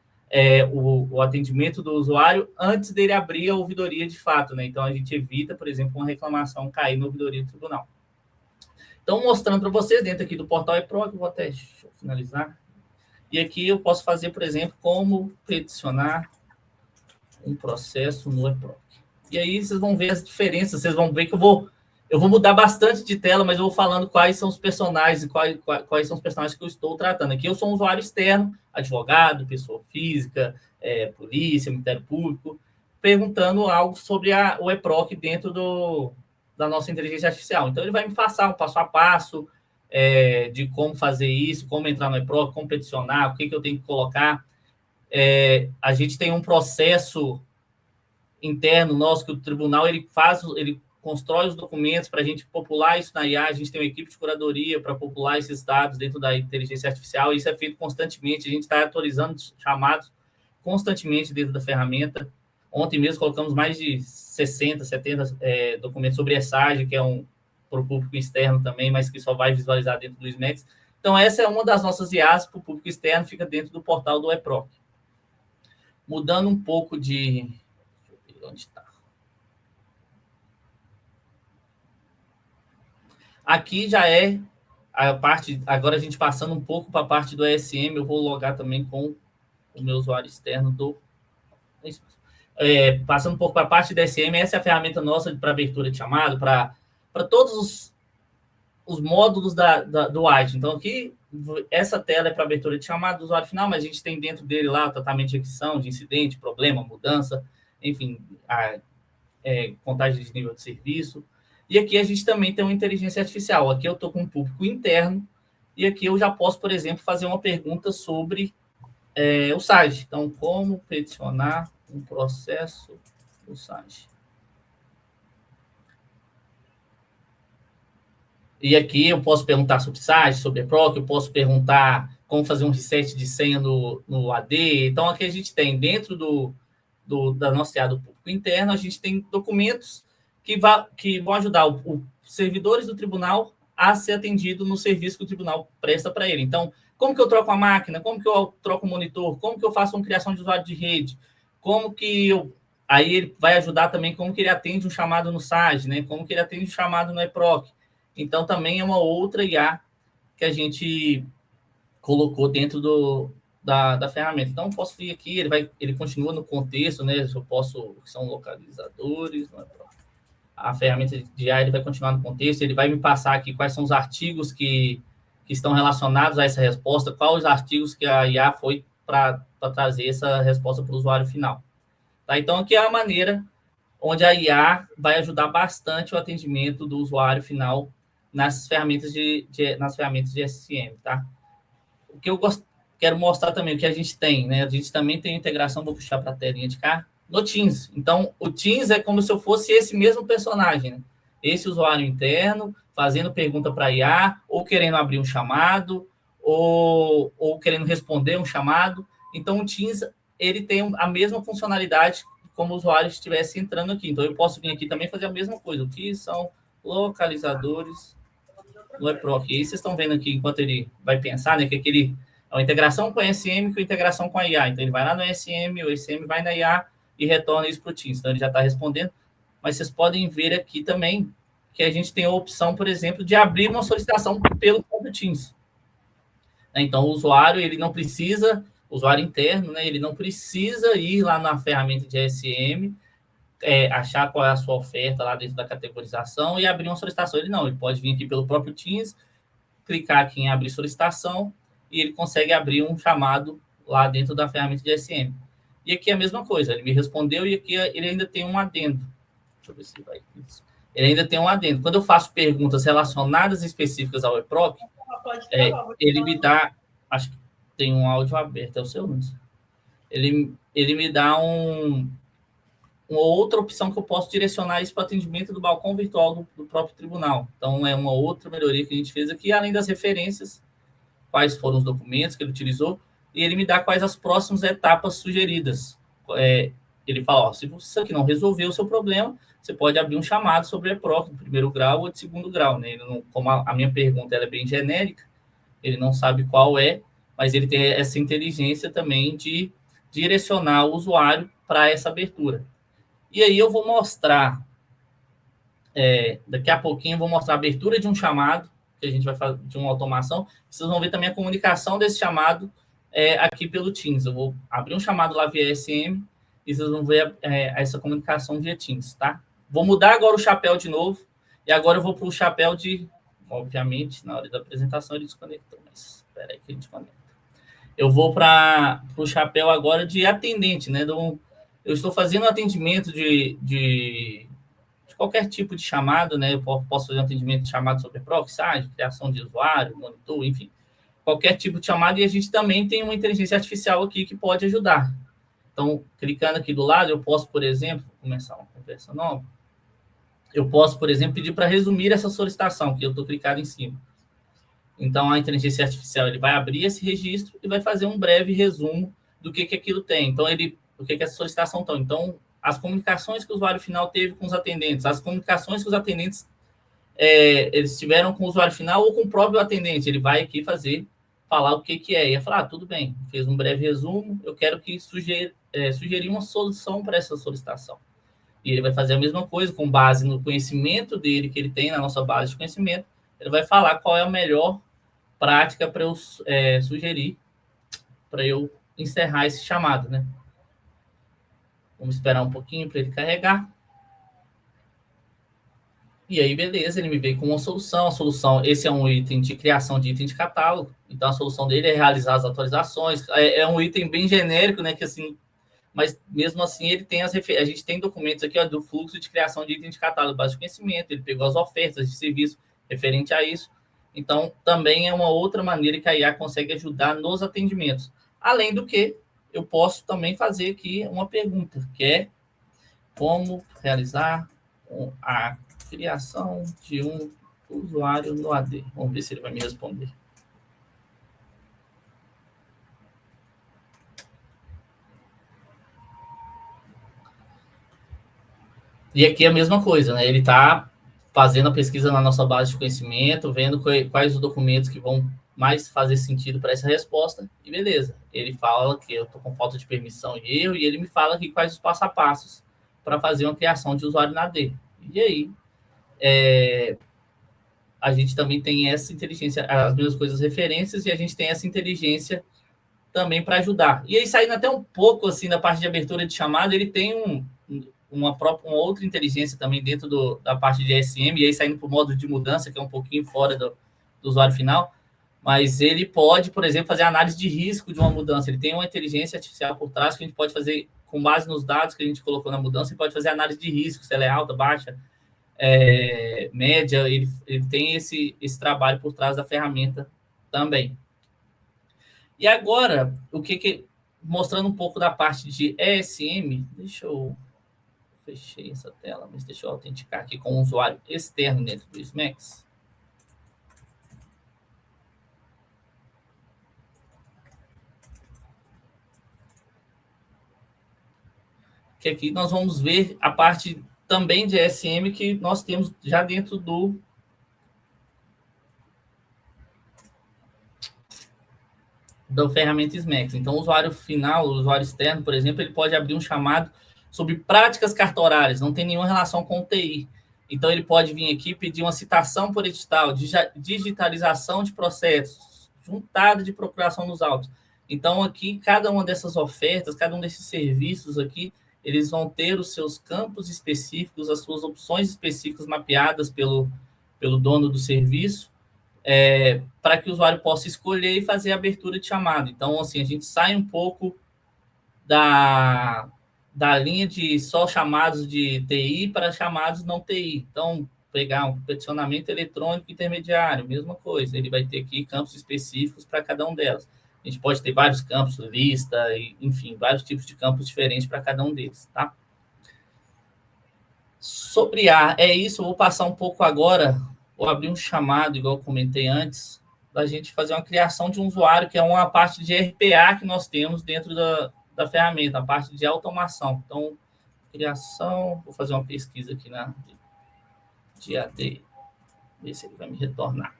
o atendimento do usuário antes dele abrir a ouvidoria de fato, né? Então, a gente evita, por exemplo, uma reclamação cair na ouvidoria do tribunal. Então, mostrando para vocês, dentro aqui do portal EPROC, eu vou até finalizar. E aqui eu posso fazer, por exemplo, como peticionar um processo no EPROC. E aí vocês vão ver as diferenças, vocês vão ver que eu vou mudar bastante de tela, mas eu vou falando quais são os personagens e quais são os personagens que eu estou tratando. Aqui eu sou um usuário externo, advogado, pessoa física, polícia, Ministério Público, perguntando algo sobre o EPROC dentro da nossa inteligência artificial. Então, ele vai me passar um passo a passo de como fazer isso, como entrar no EPROC, como peticionar, o que eu tenho que colocar. A gente tem um processo interno nosso que o tribunal ele constrói os documentos para a gente popular isso na IA. A gente tem uma equipe de curadoria para popular esses dados dentro da inteligência artificial. Isso é feito constantemente. A gente está atualizando chamados constantemente dentro da ferramenta. Ontem mesmo colocamos mais de 60, 70 documentos sobre ESAGE, que é para o público externo também, mas que só vai visualizar dentro do SMAX. Então, essa é uma das nossas IAs para o público externo, fica dentro do portal do EPROC. Mudando um pouco de... Deixa eu ver onde está. Aqui já é a parte... Agora, a gente passando um pouco para a parte do ESM, eu vou logar também com o meu usuário externo do... passando um pouco para a parte do ESM, essa é a ferramenta nossa para abertura de chamado, para todos os módulos do WISE. Então, aqui, essa tela é para abertura de chamada do usuário final, mas a gente tem dentro dele lá o tratamento de requisição, de incidente, problema, mudança, enfim, contagem de nível de serviço. E aqui a gente também tem uma inteligência artificial. Aqui eu estou com um público interno e aqui eu já posso, por exemplo, fazer uma pergunta sobre o SAGE. Então, como peticionar um processo do SAGE? E aqui eu posso perguntar sobre SAGE, sobre EPROC, eu posso perguntar como fazer um reset de senha no AD. Então, aqui a gente tem, dentro da nossa área do público interno, a gente tem documentos que vão ajudar os servidores do tribunal a ser atendido no serviço que o tribunal presta para ele. Então, como que eu troco a máquina? Como que eu troco o monitor? Como que eu faço uma criação de usuário de rede? Como que Aí ele vai ajudar também como que ele atende um chamado no SAGE, né? Como que ele atende um chamado no EPROC. Então, também é uma outra IA que a gente colocou dentro da ferramenta. Então, eu posso vir aqui, ele continua no contexto, né? São localizadores, não é próprio. A ferramenta de IA ele vai continuar no contexto, ele vai me passar aqui quais são os artigos que estão relacionados a essa resposta, quais os artigos que a IA foi para para trazer essa resposta para o usuário final. Tá? Então, aqui é a maneira onde a IA vai ajudar bastante o atendimento do usuário final nas ferramentas nas ferramentas de SCM, tá? O que eu quero mostrar também, o que a gente tem, né? A gente também tem integração, vou puxar para a telinha de cá, no Teams. Então, o Teams é como se eu fosse esse mesmo personagem, né? Esse usuário interno, fazendo pergunta para a IA, ou querendo abrir um chamado, ou querendo responder um chamado. Então, o Teams, ele tem a mesma funcionalidade como o usuário estivesse entrando aqui. Então, eu posso vir aqui também fazer a mesma coisa. O que são localizadores no eProc? E aí, vocês estão vendo aqui, enquanto ele vai pensar, né, que aquele é uma integração com o ESM com a integração com a IA. Então, ele vai lá no ESM, o ESM vai na IA e retorna isso para o Teams. Então, ele já está respondendo. Mas vocês podem ver aqui também que a gente tem a opção, por exemplo, de abrir uma solicitação pelo próprio Teams. Então, o usuário, ele não precisa, o usuário interno, né, ele não precisa ir lá na ferramenta de ESM, achar qual é a sua oferta lá dentro da categorização e abrir uma solicitação. Ele pode vir aqui pelo próprio Teams, clicar aqui em abrir solicitação e ele consegue abrir um chamado lá dentro da ferramenta de ESM. E aqui é a mesma coisa, ele me respondeu e aqui ele ainda tem um adendo. Deixa eu ver se vai isso. Ele ainda tem um adendo. Quando eu faço perguntas relacionadas específicas ao eProc, ele me dá... Acho que tem um áudio aberto, é o seu, Nunes. Ele me dá uma outra opção que eu posso direcionar isso para o atendimento do balcão virtual do próprio tribunal. Então, é uma outra melhoria que a gente fez aqui, além das referências, quais foram os documentos que ele utilizou, e ele me dá quais as próximas etapas sugeridas. Ele fala, se isso aqui não resolver o seu problema, você pode abrir um chamado sobre o eProc, de primeiro grau ou de segundo grau. Né? Ele não, como a minha pergunta é bem genérica, ele não sabe qual é, mas ele tem essa inteligência também de direcionar o usuário para essa abertura. E aí eu vou mostrar, daqui a pouquinho eu vou mostrar a abertura de um chamado, que a gente vai fazer de uma automação. Vocês vão ver também a comunicação desse chamado aqui pelo Teams. Eu vou abrir um chamado lá via SM e vocês vão ver essa comunicação via Teams, tá? Vou mudar agora o chapéu de novo e agora eu vou para o chapéu de... Obviamente, na hora da apresentação ele desconectou, mas espera aí que ele desconecta. Eu vou para o chapéu agora de atendente, né? Eu estou fazendo atendimento de qualquer tipo de chamado, né? Eu posso fazer um atendimento de chamado sobre eProc, SAD, criação de usuário, monitor, enfim, qualquer tipo de chamado. E a gente também tem uma inteligência artificial aqui que pode ajudar. Então, clicando aqui do lado, eu posso, por exemplo, começar uma conversa nova. Eu posso, por exemplo, pedir para resumir essa solicitação, que eu estou clicado em cima. Então, a inteligência artificial ele vai abrir esse registro e vai fazer um breve resumo do que aquilo tem. Então, o que essa solicitação tem. Então, as comunicações que o usuário final teve com os atendentes, as comunicações que os atendentes eles tiveram com o usuário final ou com o próprio atendente. Ele vai aqui falar o que é. E ia falar, tudo bem, fez um breve resumo, eu quero que sugerir uma solução para essa solicitação. E ele vai fazer a mesma coisa, com base no conhecimento dele que ele tem na nossa base de conhecimento, ele vai falar qual é a melhor prática para eu sugerir, para eu encerrar esse chamado, né? Vamos esperar um pouquinho para ele carregar. E aí, beleza, ele me veio com uma solução. A solução, esse é um item de criação de item de catálogo. Então, a solução dele é realizar as atualizações. É um item bem genérico, né? Que assim, mas mesmo assim, ele tem a gente tem documentos aqui do fluxo de criação de item de catálogo, base de conhecimento. Ele pegou as ofertas de serviço referente a isso. Então, também é uma outra maneira que a IA consegue ajudar nos atendimentos. Além do que, eu posso também fazer aqui uma pergunta, que é como realizar a criação de um usuário no AD. Vamos ver se ele vai me responder. E aqui é a mesma coisa, né? Ele está fazendo a pesquisa na nossa base de conhecimento, vendo quais os documentos que vão mais fazer sentido para essa resposta, e beleza. Ele fala que eu estou com falta de permissão e erro, e ele me fala aqui quais os passo a passos para fazer uma criação de usuário na AD. E aí, a gente também tem essa inteligência, as mesmas coisas, referências, e a gente tem essa inteligência também para ajudar. E aí, saindo até um pouco assim da parte de abertura de chamada, ele tem uma outra inteligência também dentro da parte de SM, e aí saindo para o modo de mudança, que é um pouquinho fora do usuário final, mas ele pode, por exemplo, fazer análise de risco de uma mudança. Ele tem uma inteligência artificial por trás que a gente pode fazer, com base nos dados que a gente colocou na mudança, ele pode fazer análise de risco, se ela é alta, baixa, média. Ele tem esse trabalho por trás da ferramenta também. E agora, mostrando um pouco da parte de ESM, deixa eu... Fechei essa tela, mas deixa eu autenticar aqui com um usuário externo dentro do SMAX. Que aqui nós vamos ver a parte também de ESM que nós temos já dentro da ferramenta SMAX. Então, o usuário final, o usuário externo, por exemplo, ele pode abrir um chamado sobre práticas cartorárias, não tem nenhuma relação com o TI. Então, ele pode vir aqui pedir uma citação por edital, digitalização de processos, juntada de procuração dos autos. Então, aqui, cada uma dessas ofertas, cada um desses serviços aqui, eles vão ter os seus campos específicos, as suas opções específicas mapeadas pelo dono do serviço, para que o usuário possa escolher e fazer a abertura de chamado. Então, assim, a gente sai um pouco da linha de só chamados de TI para chamados não TI. Então, pegar um peticionamento eletrônico intermediário, mesma coisa. Ele vai ter aqui campos específicos para cada um delas. A gente pode ter vários campos, lista, enfim, vários tipos de campos diferentes para cada um deles, tá? Sobre isso, eu vou passar um pouco agora, vou abrir um chamado, igual eu comentei antes, da gente fazer uma criação de um usuário, que é uma parte de RPA que nós temos dentro da ferramenta, a parte de automação. Então, criação, vou fazer uma pesquisa aqui de AD, ver se ele vai me retornar.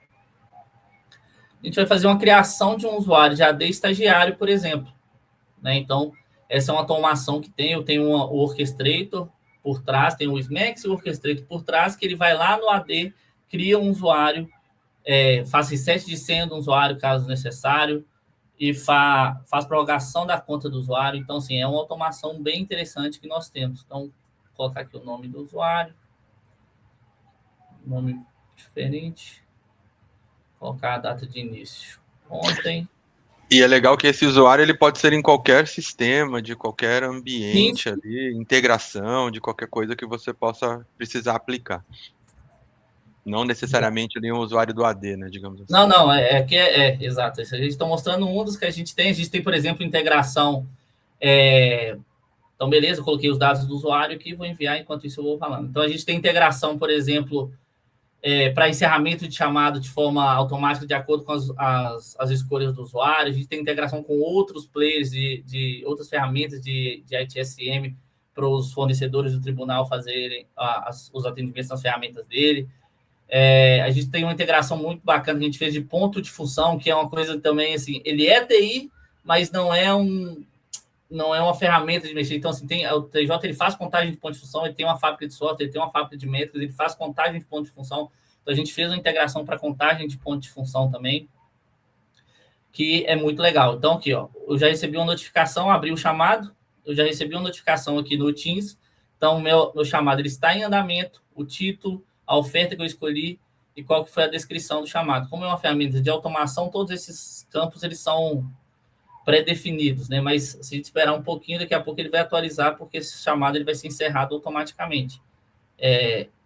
A gente vai fazer uma criação de um usuário de AD estagiário, por exemplo. Né? Então, essa é uma automação que eu tenho o Orchestrator por trás, tem o SMAX e o Orchestrator por trás, que ele vai lá no AD, cria um usuário, faz reset de senha do usuário, caso necessário, e faz prorrogação da conta do usuário. Então, assim, é uma automação bem interessante que nós temos. Então, vou colocar aqui o nome do usuário, nome diferente, colocar a data de início, ontem. E é legal que esse usuário ele pode ser em qualquer sistema, de qualquer ambiente ali, integração, de qualquer coisa que você possa precisar aplicar. Não necessariamente nenhum usuário do AD, né, digamos assim. Não, exato. A gente está mostrando um dos que a gente tem. A gente tem, por exemplo, integração. Então, beleza, eu coloquei os dados do usuário aqui, vou enviar, enquanto isso eu vou falando. Então, a gente tem integração, por exemplo, para encerramento de chamado de forma automática, de acordo com as escolhas do usuário. A gente tem integração com outros players de outras ferramentas de ITSM para os fornecedores do tribunal fazerem os atendimentos nas ferramentas dele. A gente tem uma integração muito bacana que a gente fez de ponto de função, que é uma coisa também, assim, ele é TI, mas não é uma ferramenta de mexer. Então, assim, o TJ ele faz contagem de ponto de função, ele tem uma fábrica de software, ele tem uma fábrica de métricas, ele faz contagem de ponto de função. Então, a gente fez uma integração para contagem de ponto de função também, que é muito legal. Então, aqui, ó, eu já recebi uma notificação, abri o chamado, eu já recebi uma notificação aqui no Teams. Então, meu chamado ele está em andamento, o título, a oferta que eu escolhi e qual que foi a descrição do chamado. Como é uma ferramenta de automação, todos esses campos eles são pré-definidos, né? Mas se a gente esperar um pouquinho, daqui a pouco ele vai atualizar, porque esse chamado ele vai ser encerrado automaticamente.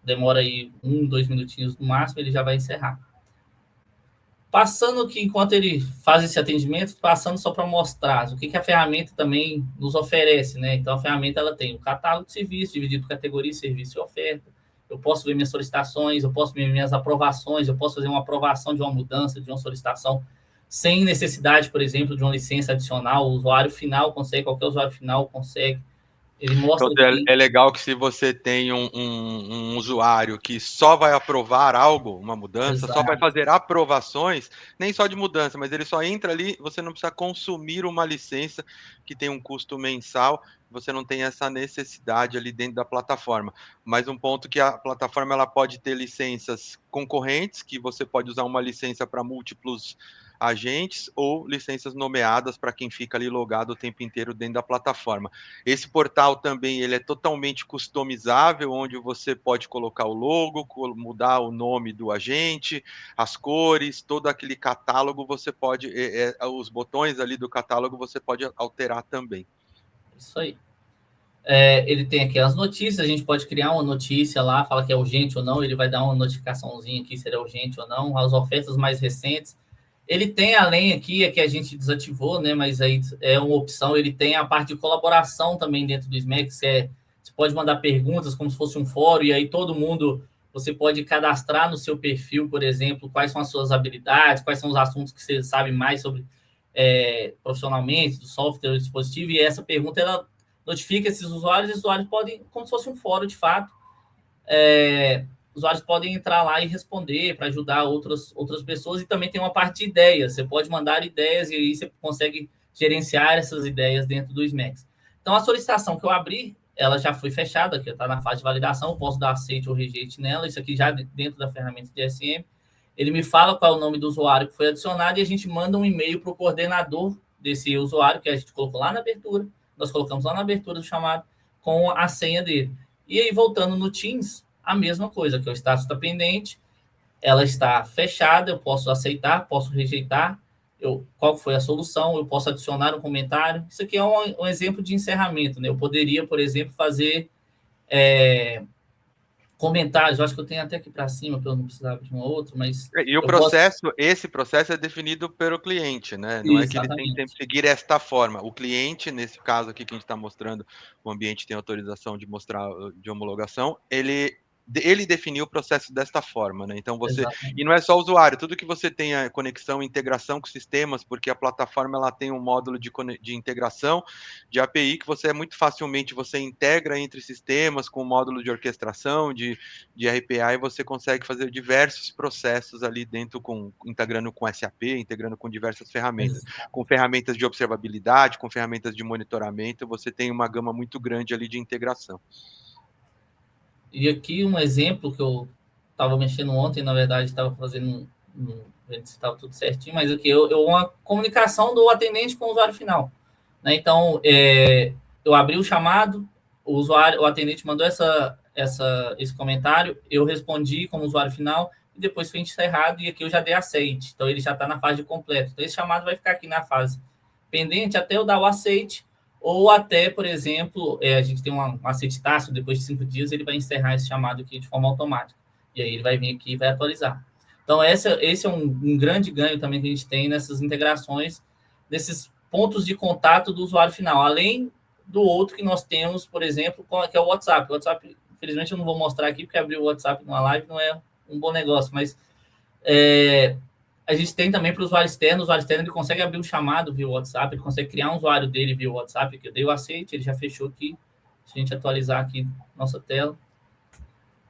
Demora aí 2 minutinhos no máximo, ele já vai encerrar. Passando aqui, enquanto ele faz esse atendimento, passando só para mostrar o que a ferramenta também nos oferece, né? Então, a ferramenta ela tem o catálogo de serviços, dividido por categoria, serviço e oferta. Eu posso ver minhas solicitações, eu posso ver minhas aprovações, eu posso fazer uma aprovação de uma mudança, de uma solicitação, sem necessidade, por exemplo, de uma licença adicional. O usuário final consegue, qualquer usuário final consegue. Ele mostra então, é legal que se você tem um usuário que só vai aprovar algo, uma mudança, só vai fazer aprovações, nem só de mudança, mas ele só entra ali, você não precisa consumir uma licença que tem um custo mensal, você não tem essa necessidade ali dentro da plataforma. Mas um ponto que a plataforma ela pode ter licenças concorrentes, que você pode usar uma licença para múltiplos agentes ou licenças nomeadas para quem fica ali logado o tempo inteiro dentro da plataforma. Esse portal também ele é totalmente customizável, onde você pode colocar o logo, mudar o nome do agente, as cores, todo aquele catálogo você pode, os botões ali do catálogo você pode alterar também. Isso aí. Ele tem aqui as notícias, a gente pode criar uma notícia lá, fala que é urgente ou não, ele vai dar uma notificaçãozinha aqui se é urgente ou não, as ofertas mais recentes. Ele tem, além aqui, que a gente desativou, né, mas aí é uma opção, ele tem a parte de colaboração também dentro do SMAC, você pode mandar perguntas como se fosse um fórum, e aí todo mundo, você pode cadastrar no seu perfil, por exemplo, quais são as suas habilidades, quais são os assuntos que você sabe mais sobre profissionalmente, do software, do dispositivo, e essa pergunta, ela notifica esses usuários, e os usuários podem, como se fosse um fórum de fato, usuários podem entrar lá e responder para ajudar outras pessoas, e também tem uma parte de ideias, você pode mandar ideias e aí você consegue gerenciar essas ideias dentro do SMAX. Então, a solicitação que eu abri, ela já foi fechada, que está na fase de validação, eu posso dar aceite ou rejeite nela, isso aqui já dentro da ferramenta de SM, ele me fala qual é o nome do usuário que foi adicionado e a gente manda um e-mail para o coordenador desse usuário, que a gente colocou lá na abertura, nós colocamos lá na abertura do chamado, com a senha dele. E aí, voltando no Teams, a mesma coisa, que o status está pendente, ela está fechada, eu posso aceitar, posso rejeitar, qual foi a solução, eu posso adicionar um comentário. Isso aqui é um exemplo de encerramento, né? Eu poderia, por exemplo, fazer comentários, eu acho que eu tenho até aqui para cima, para eu não precisar de um outro, mas... E o processo, esse processo é definido pelo cliente, né? Não Exatamente. É que ele tem que seguir esta forma. O cliente, nesse caso aqui que a gente está mostrando, o ambiente tem autorização de mostrar de homologação, ele definiu o processo desta forma, né? Então você... Exatamente. E não é só usuário, tudo que você tenha conexão e integração com sistemas, porque a plataforma ela tem um módulo de integração de API que você muito facilmente você integra entre sistemas com o módulo de orquestração, de RPA, e você consegue fazer diversos processos ali dentro, integrando com SAP, integrando com diversas ferramentas. Com ferramentas de observabilidade, com ferramentas de monitoramento, você tem uma gama muito grande ali de integração. E aqui um exemplo que eu estava mexendo ontem, na verdade, estava fazendo vendo se estava tudo certinho, mas aqui uma comunicação do atendente com o usuário final. Né? Então, eu abri o chamado, o atendente mandou esse comentário, eu respondi como usuário final, e depois foi encerrado, e aqui eu já dei aceite. Então, ele já está na fase de completo. Então, esse chamado vai ficar aqui na fase pendente até eu dar o aceite, ou até, por exemplo, a gente tem um aceite tácito, depois de 5 dias, ele vai encerrar esse chamado aqui de forma automática. E aí ele vai vir aqui e vai atualizar. Então, esse é um grande ganho também que a gente tem nessas integrações, nesses pontos de contato do usuário final, além do outro que nós temos, por exemplo, que é o WhatsApp. O WhatsApp, infelizmente, eu não vou mostrar aqui, porque abrir o WhatsApp numa live não é um bom negócio, mas a gente tem também para o usuário externo ele consegue abrir um chamado via WhatsApp, ele consegue criar um usuário dele via WhatsApp, que eu dei o aceite, ele já fechou aqui. Se a gente atualizar aqui nossa tela,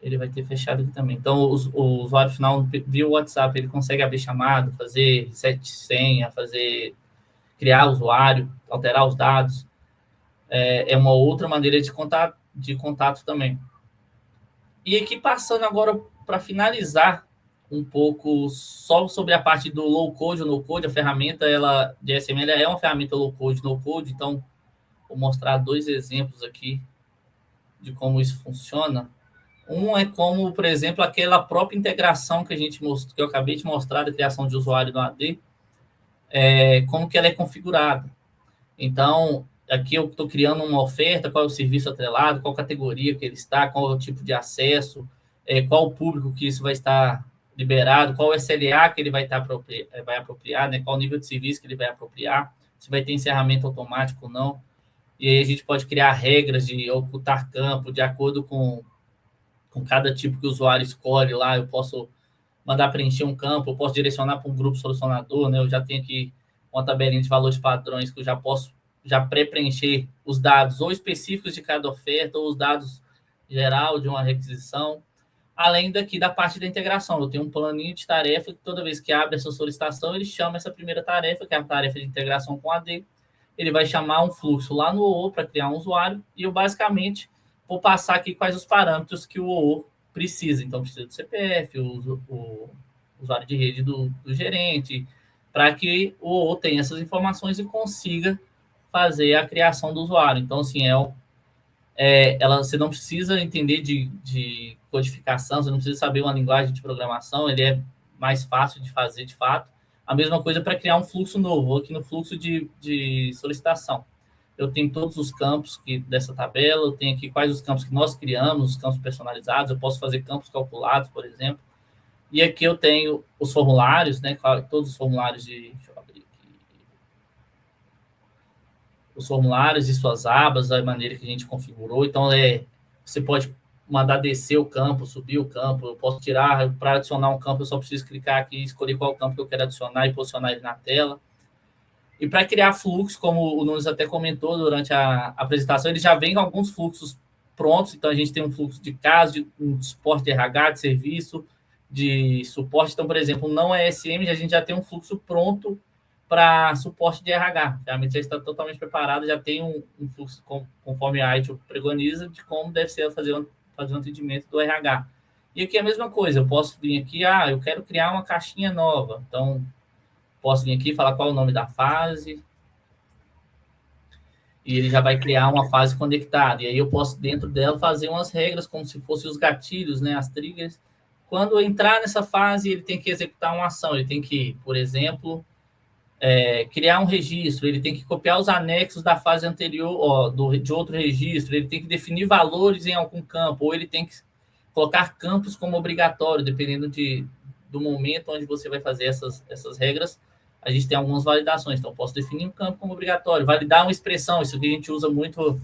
ele vai ter fechado aqui também. Então, o usuário final via WhatsApp, ele consegue abrir chamado, fazer reset de senha, criar usuário, alterar os dados. É uma outra maneira de contato também. E aqui, passando agora para finalizar um pouco só sobre a parte do low-code ou no-code, a ferramenta de SML é uma ferramenta low-code, no-code, então vou mostrar 2 exemplos aqui de como isso funciona. Um é como, por exemplo, aquela própria integração que eu acabei de mostrar da criação de usuário no AD, como que ela é configurada. Então, aqui eu estou criando uma oferta, qual é o serviço atrelado, qual categoria que ele está, qual é o tipo de acesso, qual o público que isso vai estar liberado, qual o SLA que ele vai apropriar, né? Qual o nível de serviço que ele vai apropriar, se vai ter encerramento automático ou não. E aí a gente pode criar regras de ocultar campo de acordo com cada tipo que o usuário escolhe lá. Eu posso mandar preencher um campo, eu posso direcionar para um grupo solucionador, né? Eu já tenho aqui uma tabelinha de valores padrões que eu já posso pré-preencher os dados ou específicos de cada oferta ou os dados geral de uma requisição. Além daqui da parte da integração, eu tenho um planinho de tarefa que toda vez que abre essa solicitação, ele chama essa primeira tarefa, que é a tarefa de integração com a AD. Ele vai chamar um fluxo lá no OO para criar um usuário e eu basicamente vou passar aqui quais os parâmetros que o OO precisa. Então, precisa do CPF, o usuário de rede do gerente, para que o OO tenha essas informações e consiga fazer a criação do usuário. Então, assim, você não precisa entender de codificação, você não precisa saber uma linguagem de programação, ele é mais fácil de fazer, de fato. A mesma coisa para criar um fluxo novo, aqui no fluxo de solicitação. Eu tenho todos os campos dessa tabela, eu tenho aqui quais os campos que nós criamos, os campos personalizados, eu posso fazer campos calculados, por exemplo. E aqui eu tenho os formulários, né? Todos os formulários deixa eu abrir aqui. Os formulários e suas abas, da maneira que a gente configurou. Então, você pode mandar descer o campo, subir o campo. Eu posso tirar, para adicionar um campo, eu só preciso clicar aqui, escolher qual campo que eu quero adicionar e posicionar ele na tela. E para criar fluxo, como o Nunes até comentou durante a apresentação, ele já vem com alguns fluxos prontos. Então, a gente tem um fluxo de caso, de suporte de RH, de serviço, de suporte. Então, por exemplo, não é SM, a gente já tem um fluxo pronto para suporte de RH. Realmente já está totalmente preparado, já tem um fluxo conforme a ITIL preconiza de como deve ser fazer um atendimento do RH. E aqui é a mesma coisa, eu posso vir aqui, eu quero criar uma caixinha nova. Então, posso vir aqui e falar qual é o nome da fase. E ele já vai criar uma fase conectada. E aí eu posso, dentro dela, fazer umas regras como se fossem os gatilhos, né, as triggers. Quando entrar nessa fase, ele tem que executar uma ação. Ele tem que, por exemplo, criar um registro. Ele tem que copiar os anexos da fase anterior, de outro registro. Ele tem que definir valores em algum campo. Ou ele tem que colocar campos como obrigatório, dependendo do momento onde você vai fazer essas regras. A gente tem algumas validações. Então, posso definir um campo como obrigatório. Validar uma expressão. Isso que a gente usa muito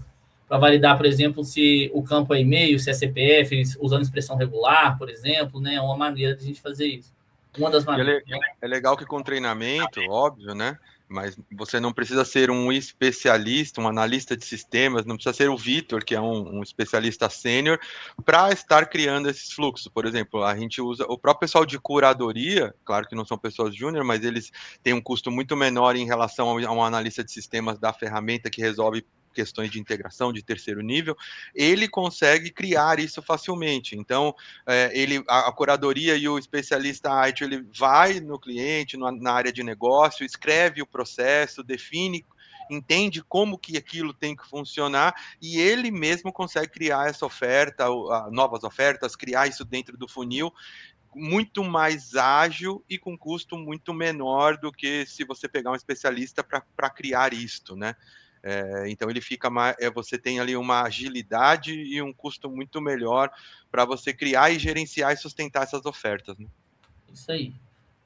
para validar, por exemplo, se o campo é e-mail, se é CPF, usando expressão regular, por exemplo, né? É uma maneira de a gente fazer isso. Uma das maneiras. É legal que com treinamento, óbvio, né? Mas você não precisa ser um especialista, um analista de sistemas, não precisa ser o Vitor, que é um especialista sênior, para estar criando esses fluxos. Por exemplo, a gente usa o próprio pessoal de curadoria, claro que não são pessoas júnior, mas eles têm um custo muito menor em relação a um analista de sistemas da ferramenta que resolve questões de integração de terceiro nível, ele consegue criar isso facilmente. Então, a curadoria e o especialista IT, ele vai no cliente, na área de negócio, escreve o processo, define, entende como que aquilo tem que funcionar e ele mesmo consegue criar essa oferta, novas ofertas, criar isso dentro do funil, muito mais ágil e com custo muito menor do que se você pegar um especialista para criar isto, né? Então ele fica mais, você tem ali uma agilidade e um custo muito melhor para você criar e gerenciar e sustentar essas ofertas, né? Isso aí.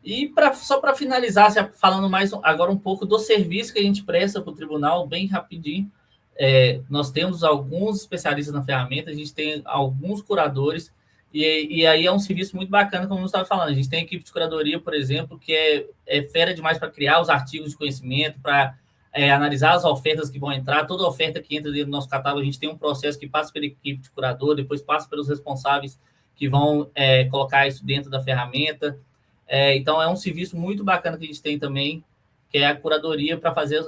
E só para finalizar, falando mais agora um pouco do serviço que a gente presta para o tribunal, bem rapidinho. Nós temos alguns especialistas na ferramenta, a gente tem alguns curadores, e aí é um serviço muito bacana, como eu estava falando. A gente tem equipe de curadoria, por exemplo, que é fera demais para criar os artigos de conhecimento, para analisar as ofertas que vão entrar. Toda oferta que entra dentro do nosso catálogo, a gente tem um processo que passa pela equipe de curador, depois passa pelos responsáveis que vão colocar isso dentro da ferramenta. Então, é um serviço muito bacana que a gente tem também, que é a curadoria para fazer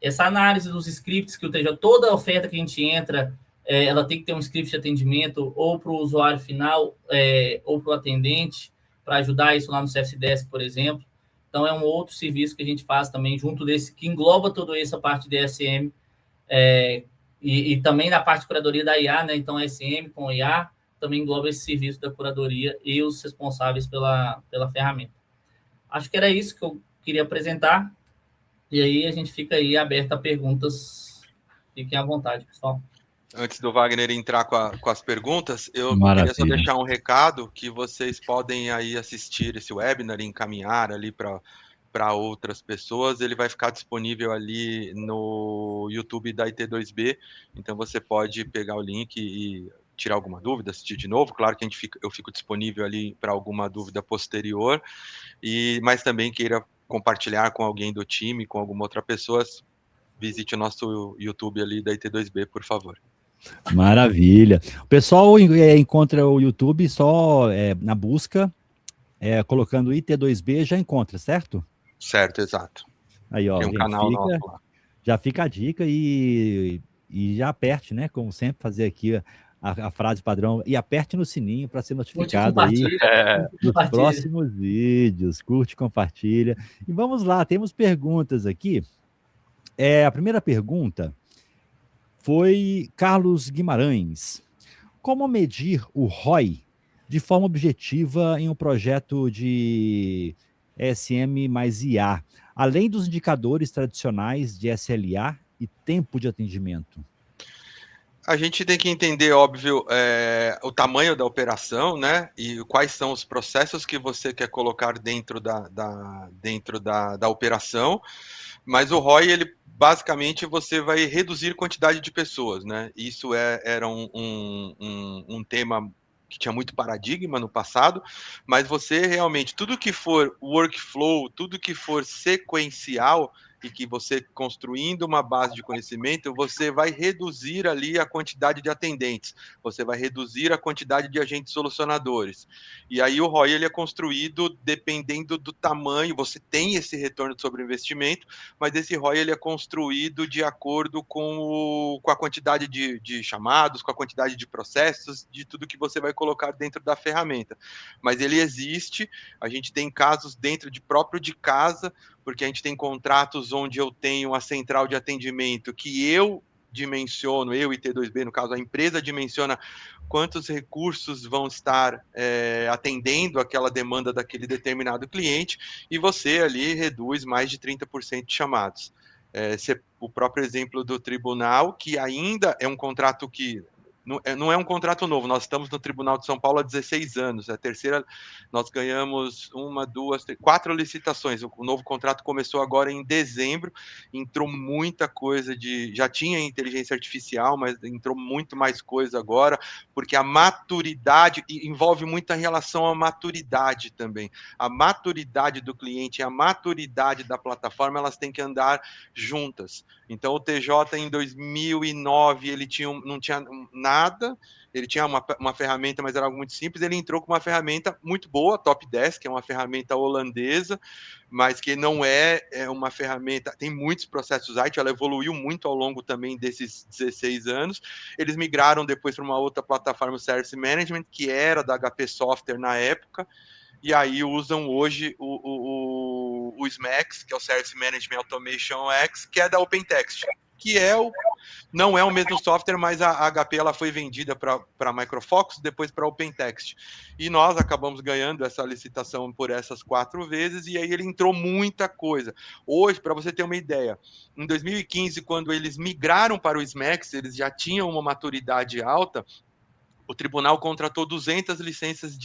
essa análise dos scripts que toda oferta que a gente entra, ela tem que ter um script de atendimento ou para o usuário final ou para o atendente, para ajudar isso lá no CFC Desk, por exemplo. Então, é um outro serviço que a gente faz também junto desse, que engloba toda essa parte de SM e também na parte de curadoria da IA, né? Então, a SM com IA também engloba esse serviço da curadoria e os responsáveis pela ferramenta. Acho que era isso que eu queria apresentar. E aí a gente fica aí aberto a perguntas. Fiquem à vontade, pessoal. Antes do Wagner entrar com as perguntas, eu queria só deixar um recado que vocês podem aí assistir esse webinar e encaminhar ali para outras pessoas. Ele vai ficar disponível ali no YouTube da IT2B, então você pode pegar o link e tirar alguma dúvida, assistir de novo. Claro que eu fico disponível ali para alguma dúvida posterior, mas também queira compartilhar com alguém do time, com alguma outra pessoa, visite o nosso YouTube ali da IT2B, por favor. Maravilha. O pessoal encontra o YouTube só na busca, colocando IT2B, já encontra, certo? Certo, exato. Aí, ó, tem um canal nosso lá. Já fica a dica e já aperte, né? Como sempre, fazer aqui a frase padrão e aperte no sininho para ser Curte e notificado aí compartilha. dos Compartilha. próximos vídeos. Curte, compartilha. E vamos lá, temos perguntas aqui. A primeira pergunta foi Carlos Guimarães. Como medir o ROI de forma objetiva em um projeto de ESM mais IA, além dos indicadores tradicionais de SLA e tempo de atendimento? A gente tem que entender, óbvio, o tamanho da operação, né? E quais são os processos que você quer colocar dentro da operação. Mas o ROI, ele basicamente você vai reduzir quantidade de pessoas, né? Isso era um tema que tinha muito paradigma no passado, mas você realmente, tudo que for workflow, tudo que for sequencial, e que você construindo uma base de conhecimento, você vai reduzir ali a quantidade de atendentes, você vai reduzir a quantidade de agentes solucionadores. E aí o ROI ele é construído dependendo do tamanho, você tem esse retorno sobre o investimento, mas esse ROI ele é construído de acordo com a quantidade de chamados, com a quantidade de processos, de tudo que você vai colocar dentro da ferramenta. Mas ele existe, a gente tem casos dentro de próprio de casa, porque a gente tem contratos onde eu tenho a central de atendimento que eu dimensiono, eu e T2B, no caso, a empresa dimensiona quantos recursos vão estar atendendo aquela demanda daquele determinado cliente, e você ali reduz mais de 30% de chamados. O próprio exemplo do tribunal, que ainda é um contrato que não é um contrato novo, nós estamos no Tribunal de São Paulo há 16 anos, a terceira, nós ganhamos 4 licitações, o novo contrato começou agora em dezembro, entrou muita coisa já tinha inteligência artificial, mas entrou muito mais coisa agora, porque a maturidade, envolve muita relação à maturidade também, a maturidade do cliente e a maturidade da plataforma, elas têm que andar juntas. Então o TJ em 2009, ele não tinha nada, ele tinha uma ferramenta, mas era algo muito simples, ele entrou com uma ferramenta muito boa, Top 10, que é uma ferramenta holandesa, mas que não é uma ferramenta, tem muitos processos IT, ela evoluiu muito ao longo também desses 16 anos, eles migraram depois para uma outra plataforma, o Service Management, que era da HP Software na época, e aí usam hoje o SMAX, que é o Service Management Automation X, que é da OpenText, que não é o mesmo software, mas a HP ela foi vendida para a Micro Focus, depois para a OpenText. E nós acabamos ganhando essa licitação por essas 4 vezes, e aí ele entrou muita coisa. Hoje, para você ter uma ideia, em 2015, quando eles migraram para o SMAX, eles já tinham uma maturidade alta, o tribunal contratou 200 licenças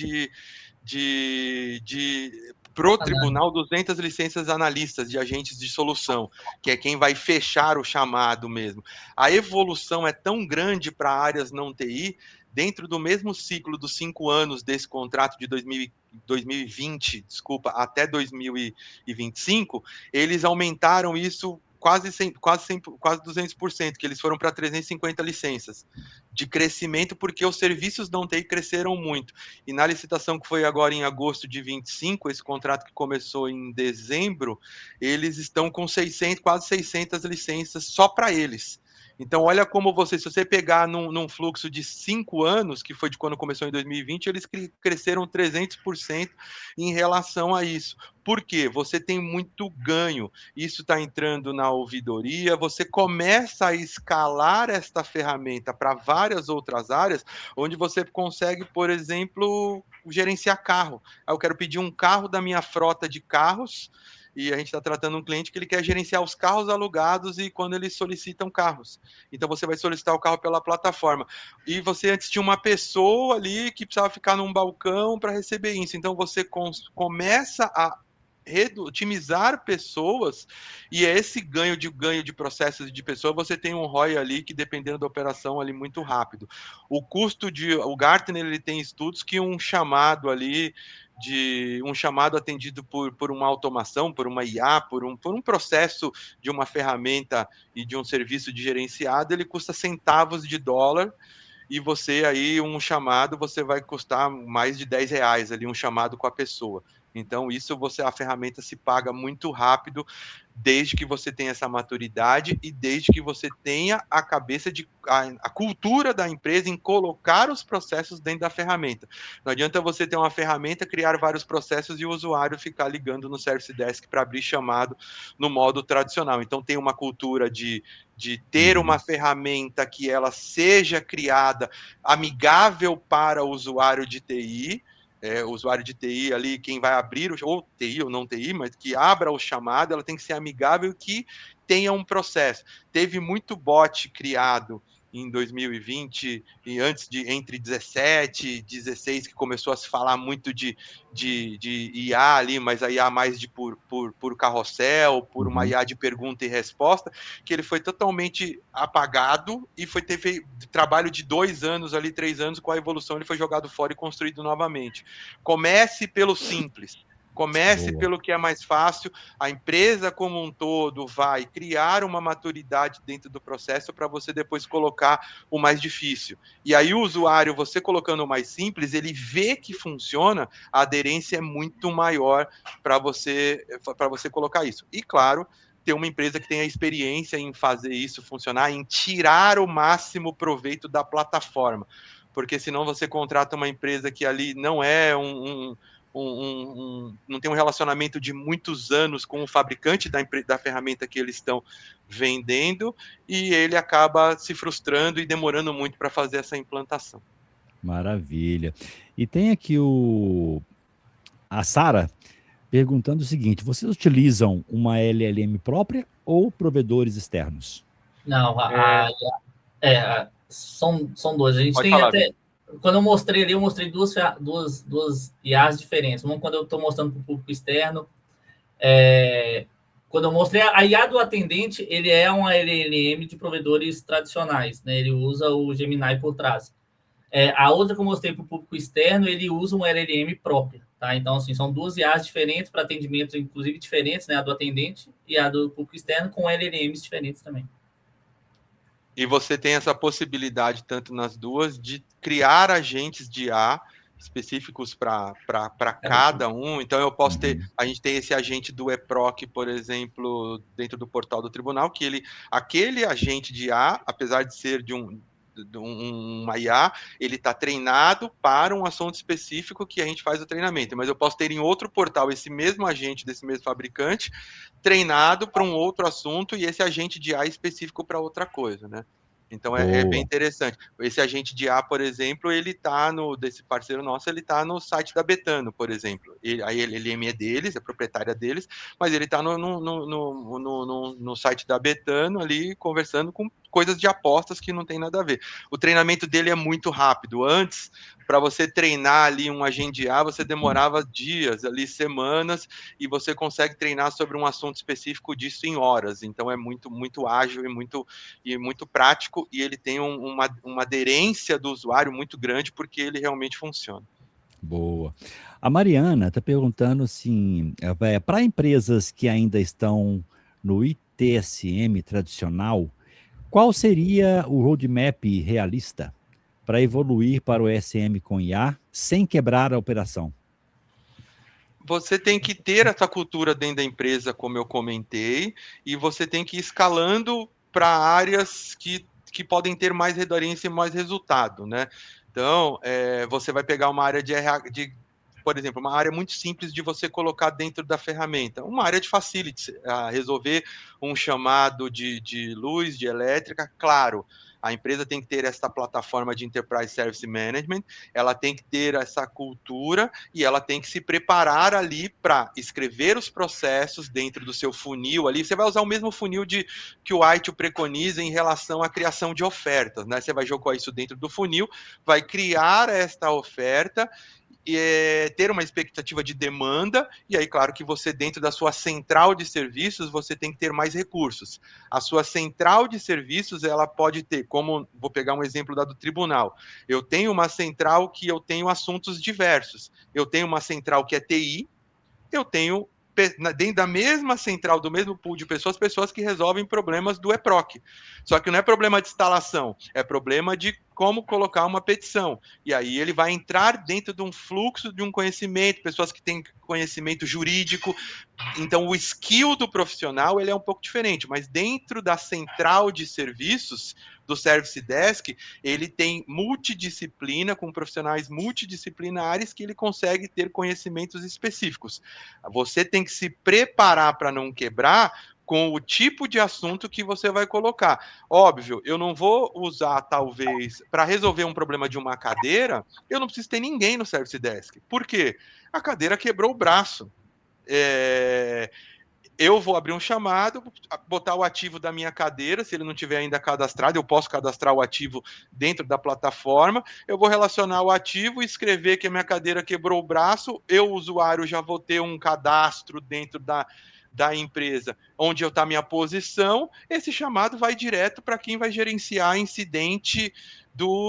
pro tribunal, 200 licenças analistas de agentes de solução, que é quem vai fechar o chamado mesmo. A evolução é tão grande para áreas não TI, dentro do mesmo ciclo dos 5 anos desse contrato de 2020, até 2025, eles aumentaram isso quase 200%, que eles foram para 350 licenças de crescimento, porque os serviços não TI cresceram muito. E na licitação que foi agora em agosto de 25, esse contrato que começou em dezembro, eles estão com quase 600 licenças só para eles. Então, olha como se você pegar num fluxo de 5 anos, que foi de quando começou em 2020, eles cresceram 300% em relação a isso. Por quê? Você tem muito ganho. Isso está entrando na ouvidoria, você começa a escalar esta ferramenta para várias outras áreas, onde você consegue, por exemplo, gerenciar carro. Eu quero pedir um carro da minha frota de carros, e a gente está tratando um cliente que ele quer gerenciar os carros alugados e quando eles solicitam carros. Então você vai solicitar o carro pela plataforma. E você antes tinha uma pessoa ali que precisava ficar num balcão para receber isso. Então você começa a otimizar pessoas, e é esse ganho de processos de pessoa, você tem um ROI ali que, dependendo da operação, ali muito rápido. O Gartner, ele tem estudos que um chamado atendido por uma automação, por uma IA, por um processo de uma ferramenta e de um serviço de gerenciado, ele custa centavos de dólar, e você aí, um chamado, você vai custar mais de R$10 ali, um chamado com a pessoa. Então, a ferramenta se paga muito rápido, desde que você tenha essa maturidade e desde que você tenha a cabeça a cultura da empresa em colocar os processos dentro da ferramenta. Não adianta você ter uma ferramenta, criar vários processos e o usuário ficar ligando no Service Desk para abrir chamado no modo tradicional. Então, tem uma cultura de ter uma ferramenta que ela seja criada amigável para o usuário de TI, o usuário de TI ali, quem vai abrir, ou TI ou não TI, mas que abra o chamado, ela tem que ser amigável e que tenha um processo. Teve muito bot criado em 2020 e entre 17 e 16, que começou a se falar muito de IA ali, mas a IA mais por carrossel, por uma IA de pergunta e resposta, que ele foi totalmente apagado e teve trabalho de 2 anos ali, 3 anos, com a evolução ele foi jogado fora e construído novamente. Comece pelo simples. Comece pelo que é mais fácil, a empresa como um todo vai criar uma maturidade dentro do processo para você depois colocar o mais difícil. E aí o usuário, você colocando o mais simples, ele vê que funciona, a aderência é muito maior para você colocar isso. E claro, ter uma empresa que tenha experiência em fazer isso funcionar, em tirar o máximo proveito da plataforma. Porque senão você contrata uma empresa que ali não é não tem um relacionamento de muitos anos com o fabricante da ferramenta que eles estão vendendo, e ele acaba se frustrando e demorando muito para fazer essa implantação. Maravilha. E tem aqui a Sara perguntando o seguinte: vocês utilizam uma LLM própria ou provedores externos? Não, são dois. A gente Pode tem falar, até... Quando eu mostrei ali, eu mostrei duas IAs diferentes. Uma quando eu estou mostrando para o público externo. Quando eu mostrei a IA do atendente, ele é uma LLM de provedores tradicionais, né? Ele usa o Gemini por trás. A outra que eu mostrei para o público externo, ele usa uma LLM própria, tá? Então, assim, são duas IAs diferentes para atendimentos, inclusive diferentes, né? A do atendente e a do público externo, com LLMs diferentes também. E você tem essa possibilidade, tanto nas duas, de criar agentes de IA específicos para cada um. Então, eu posso a gente tem esse agente do eProc, por exemplo, dentro do portal do tribunal, que aquele agente de IA, apesar de ser de uma IA, ele está treinado para um assunto específico que a gente faz o treinamento. Mas eu posso ter em outro portal esse mesmo agente desse mesmo fabricante treinado para um outro assunto e esse agente de IA específico para outra coisa, né? Então é bem interessante. Esse agente de IA, por exemplo, desse parceiro nosso, ele está no site da Betano, por exemplo. A LLM é deles, é proprietária deles, mas ele está no site da Betano ali, conversando com coisas de apostas que não tem nada a ver. O treinamento dele é muito rápido. Antes, para você treinar ali um agente de IA, você demorava dias, ali semanas, e você consegue treinar sobre um assunto específico disso em horas. Então é muito, muito ágil e muito prático, e ele tem uma aderência do usuário muito grande, porque ele realmente funciona. Boa. A Mariana está perguntando assim, para empresas que ainda estão no ITSM tradicional, qual seria o roadmap realista para evoluir para o SM com IA sem quebrar a operação? Você tem que ter essa cultura dentro da empresa, como eu comentei, e você tem que ir escalando para áreas que podem ter mais aderência e mais resultado, né? Então, você vai pegar uma área por exemplo, uma área muito simples de você colocar dentro da ferramenta, uma área de facility, resolver um chamado de luz, de elétrica, claro. A empresa tem que ter essa plataforma de Enterprise Service Management, ela tem que ter essa cultura e ela tem que se preparar ali para escrever os processos dentro do seu funil ali. Você vai usar o mesmo funil que o ITIL preconiza em relação à criação de ofertas, né? Você vai jogar isso dentro do funil, vai criar esta oferta, ter uma expectativa de demanda, e aí, claro, que você, dentro da sua central de serviços, você tem que ter mais recursos. A sua central de serviços, ela pode ter, vou pegar um exemplo do tribunal, eu tenho uma central que eu tenho assuntos diversos, eu tenho uma central que é TI, eu tenho dentro da mesma central, do mesmo pool de pessoas que resolvem problemas do eProc. Só que não é problema de instalação, é problema de como colocar uma petição. E aí ele vai entrar dentro de um fluxo de um conhecimento, pessoas que têm conhecimento jurídico. Então, o skill do profissional ele é um pouco diferente, mas dentro da central de serviços do Service Desk, ele tem multidisciplina, com profissionais multidisciplinares que ele consegue ter conhecimentos específicos. Você tem que se preparar para não quebrar com o tipo de assunto que você vai colocar. Óbvio, eu não vou usar, talvez, para resolver um problema de uma cadeira, eu não preciso ter ninguém no Service Desk. Por quê? A cadeira quebrou o braço. Eu vou abrir um chamado, botar o ativo da minha cadeira, se ele não tiver ainda cadastrado, eu posso cadastrar o ativo dentro da plataforma, eu vou relacionar o ativo, escrever que a minha cadeira quebrou o braço, eu, usuário, já vou ter um cadastro dentro da empresa, onde está a minha posição, esse chamado vai direto para quem vai gerenciar incidente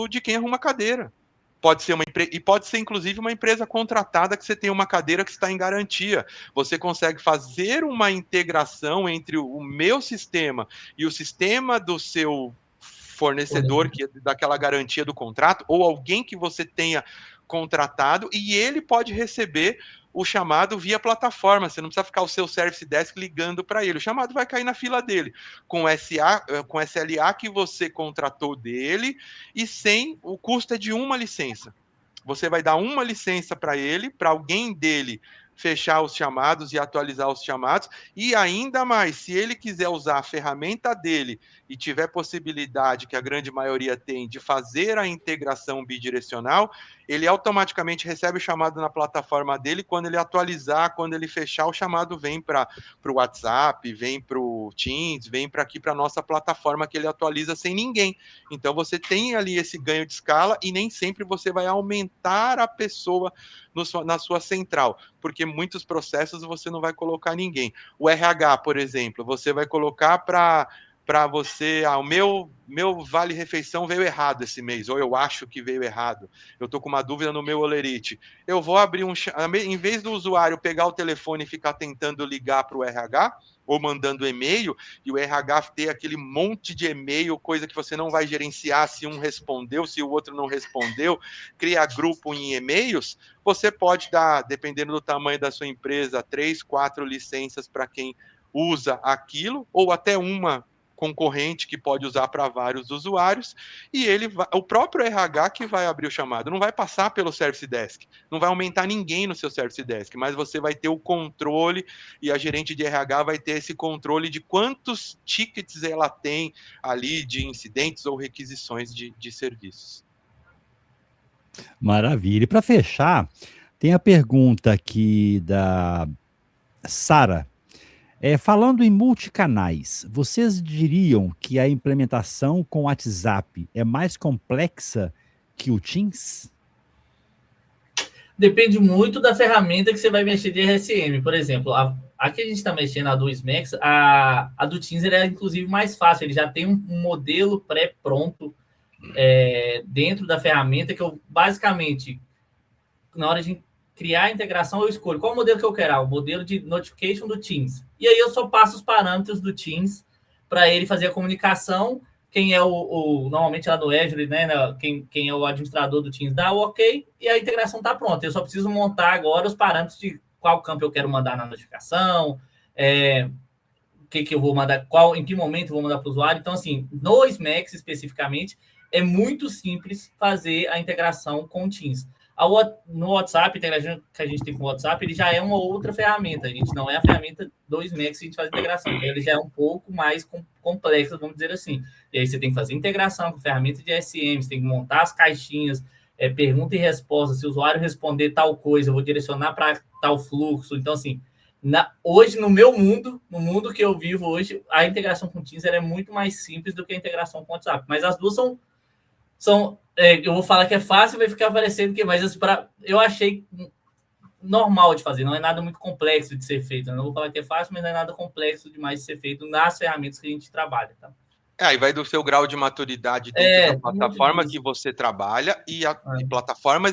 de quem arruma cadeira. Pode ser e pode ser, inclusive, uma empresa contratada que você tem uma cadeira que está em garantia. Você consegue fazer uma integração entre o meu sistema e o sistema do seu fornecedor, que é daquela garantia do contrato, ou alguém que você tenha contratado, e ele pode receber o chamado via plataforma. Você não precisa ficar o seu Service Desk ligando para ele. O chamado vai cair na fila dele, com SLA que você contratou dele, e sem o custo de uma licença. Você vai dar uma licença para ele, para alguém dele fechar os chamados e atualizar os chamados, e ainda mais, se ele quiser usar a ferramenta dele e tiver possibilidade, que a grande maioria tem, de fazer a integração bidirecional, ele automaticamente recebe o chamado na plataforma dele, quando ele atualizar, quando ele fechar, o chamado vem para o WhatsApp, vem para o Teams, vem para aqui para a nossa plataforma, que ele atualiza sem ninguém. Então você tem ali esse ganho de escala, e nem sempre você vai aumentar a pessoa na sua central, porque muitos processos você não vai colocar ninguém. O RH, por exemplo, você vai colocar para você, o meu vale-refeição veio errado esse mês, ou eu acho que veio errado, eu estou com uma dúvida no meu Olerite. Eu vou abrir em vez do usuário pegar o telefone e ficar tentando ligar para o RH, ou mandando e-mail, e o RH ter aquele monte de e-mail, coisa que você não vai gerenciar se um respondeu, se o outro não respondeu, criar grupo em e-mails, você pode dar, dependendo do tamanho da sua empresa, 3, 4 licenças para quem usa aquilo, ou até uma concorrente que pode usar para vários usuários, e o próprio RH que vai abrir o chamado, não vai passar pelo Service Desk, não vai aumentar ninguém no seu Service Desk, mas você vai ter o controle, e a gerente de RH vai ter esse controle de quantos tickets ela tem ali de incidentes ou requisições de serviços. Maravilha. E para fechar, tem a pergunta aqui da Sara. Falando em multicanais, vocês diriam que a implementação com o WhatsApp é mais complexa que o Teams? Depende muito da ferramenta que você vai mexer de RSM. Por exemplo, a que a gente está mexendo, a do SMAX, a do Teams é inclusive mais fácil. Ele já tem um modelo pré-pronto dentro da ferramenta que eu, basicamente, na hora de criar a integração, eu escolho qual modelo que eu quero, o modelo de notification do Teams. E aí eu só passo os parâmetros do Teams para ele fazer a comunicação. Quem é normalmente lá no Azure, né? Quem é o administrador do Teams dá o ok e a integração está pronta. Eu só preciso montar agora os parâmetros de qual campo eu quero mandar na notificação, o que eu vou mandar, em que momento eu vou mandar para o usuário. Então, assim, no SMAX especificamente, é muito simples fazer a integração com o Teams. No WhatsApp, a integração que a gente tem com o WhatsApp, ele já é uma outra ferramenta. A gente não é a ferramenta do SMAX que a gente faz a integração. Então, ele já é um pouco mais complexo, vamos dizer assim. E aí você tem que fazer integração com ferramenta de SM, você tem que montar as caixinhas, pergunta e resposta. Se o usuário responder tal coisa, eu vou direcionar para tal fluxo. Então, assim, hoje, no meu mundo, no mundo que eu vivo hoje, a integração com o Teams é muito mais simples do que a integração com o WhatsApp. Mas as duas são eu vou falar que é fácil, vai ficar parecendo que, mas eu achei normal de fazer, não é nada muito complexo de ser feito. Eu não vou falar que é fácil, mas não é nada complexo demais de ser feito nas ferramentas que a gente trabalha, tá? Aí vai do seu grau de maturidade dentro da Muito plataforma que disso. você trabalha e plataformas,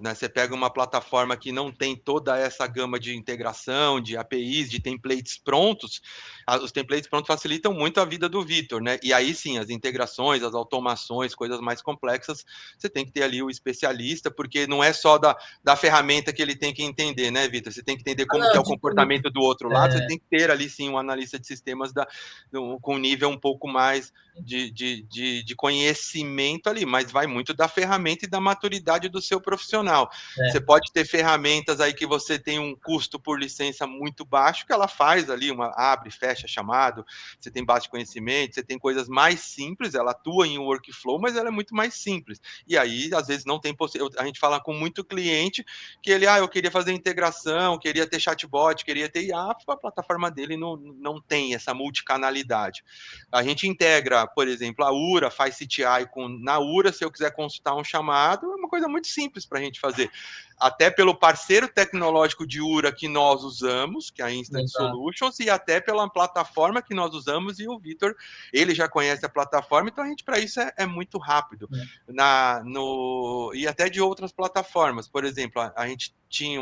né? Você pega uma plataforma que não tem toda essa gama de integração, de APIs, de templates prontos. Os templates prontos facilitam muito a vida do Vitor, né? E aí sim, as integrações, as automações, coisas mais complexas, você tem que ter ali o especialista, porque não é só da ferramenta que ele tem que entender, né, Vitor? Você tem que entender como que é Não, o de tudo. comportamento do outro lado, você tem que ter ali sim um analista de sistemas com nível um pouco mais de conhecimento ali, mas vai muito da ferramenta e da maturidade do seu profissional. Você pode ter ferramentas aí que você tem um custo por licença muito baixo, que ela faz ali, abre, fecha chamado, você tem base de conhecimento, você tem coisas mais simples, ela atua em um workflow, mas ela é muito mais simples. E aí, às vezes, não tem possibilidade. A gente fala com muito cliente que ele, eu queria fazer integração, queria ter chatbot, queria ter IA, a plataforma dele não tem essa multicanalidade. A gente integra, por exemplo, a URA, faz CTI na URA, se eu quiser consultar um chamado, é uma coisa muito simples para a gente fazer. Até pelo parceiro tecnológico de URA que nós usamos, que é a Instant Solutions, e até pela plataforma que nós usamos, e o Vitor, ele já conhece a plataforma, então a gente, para isso, é muito rápido. E até de outras plataformas, por exemplo, a gente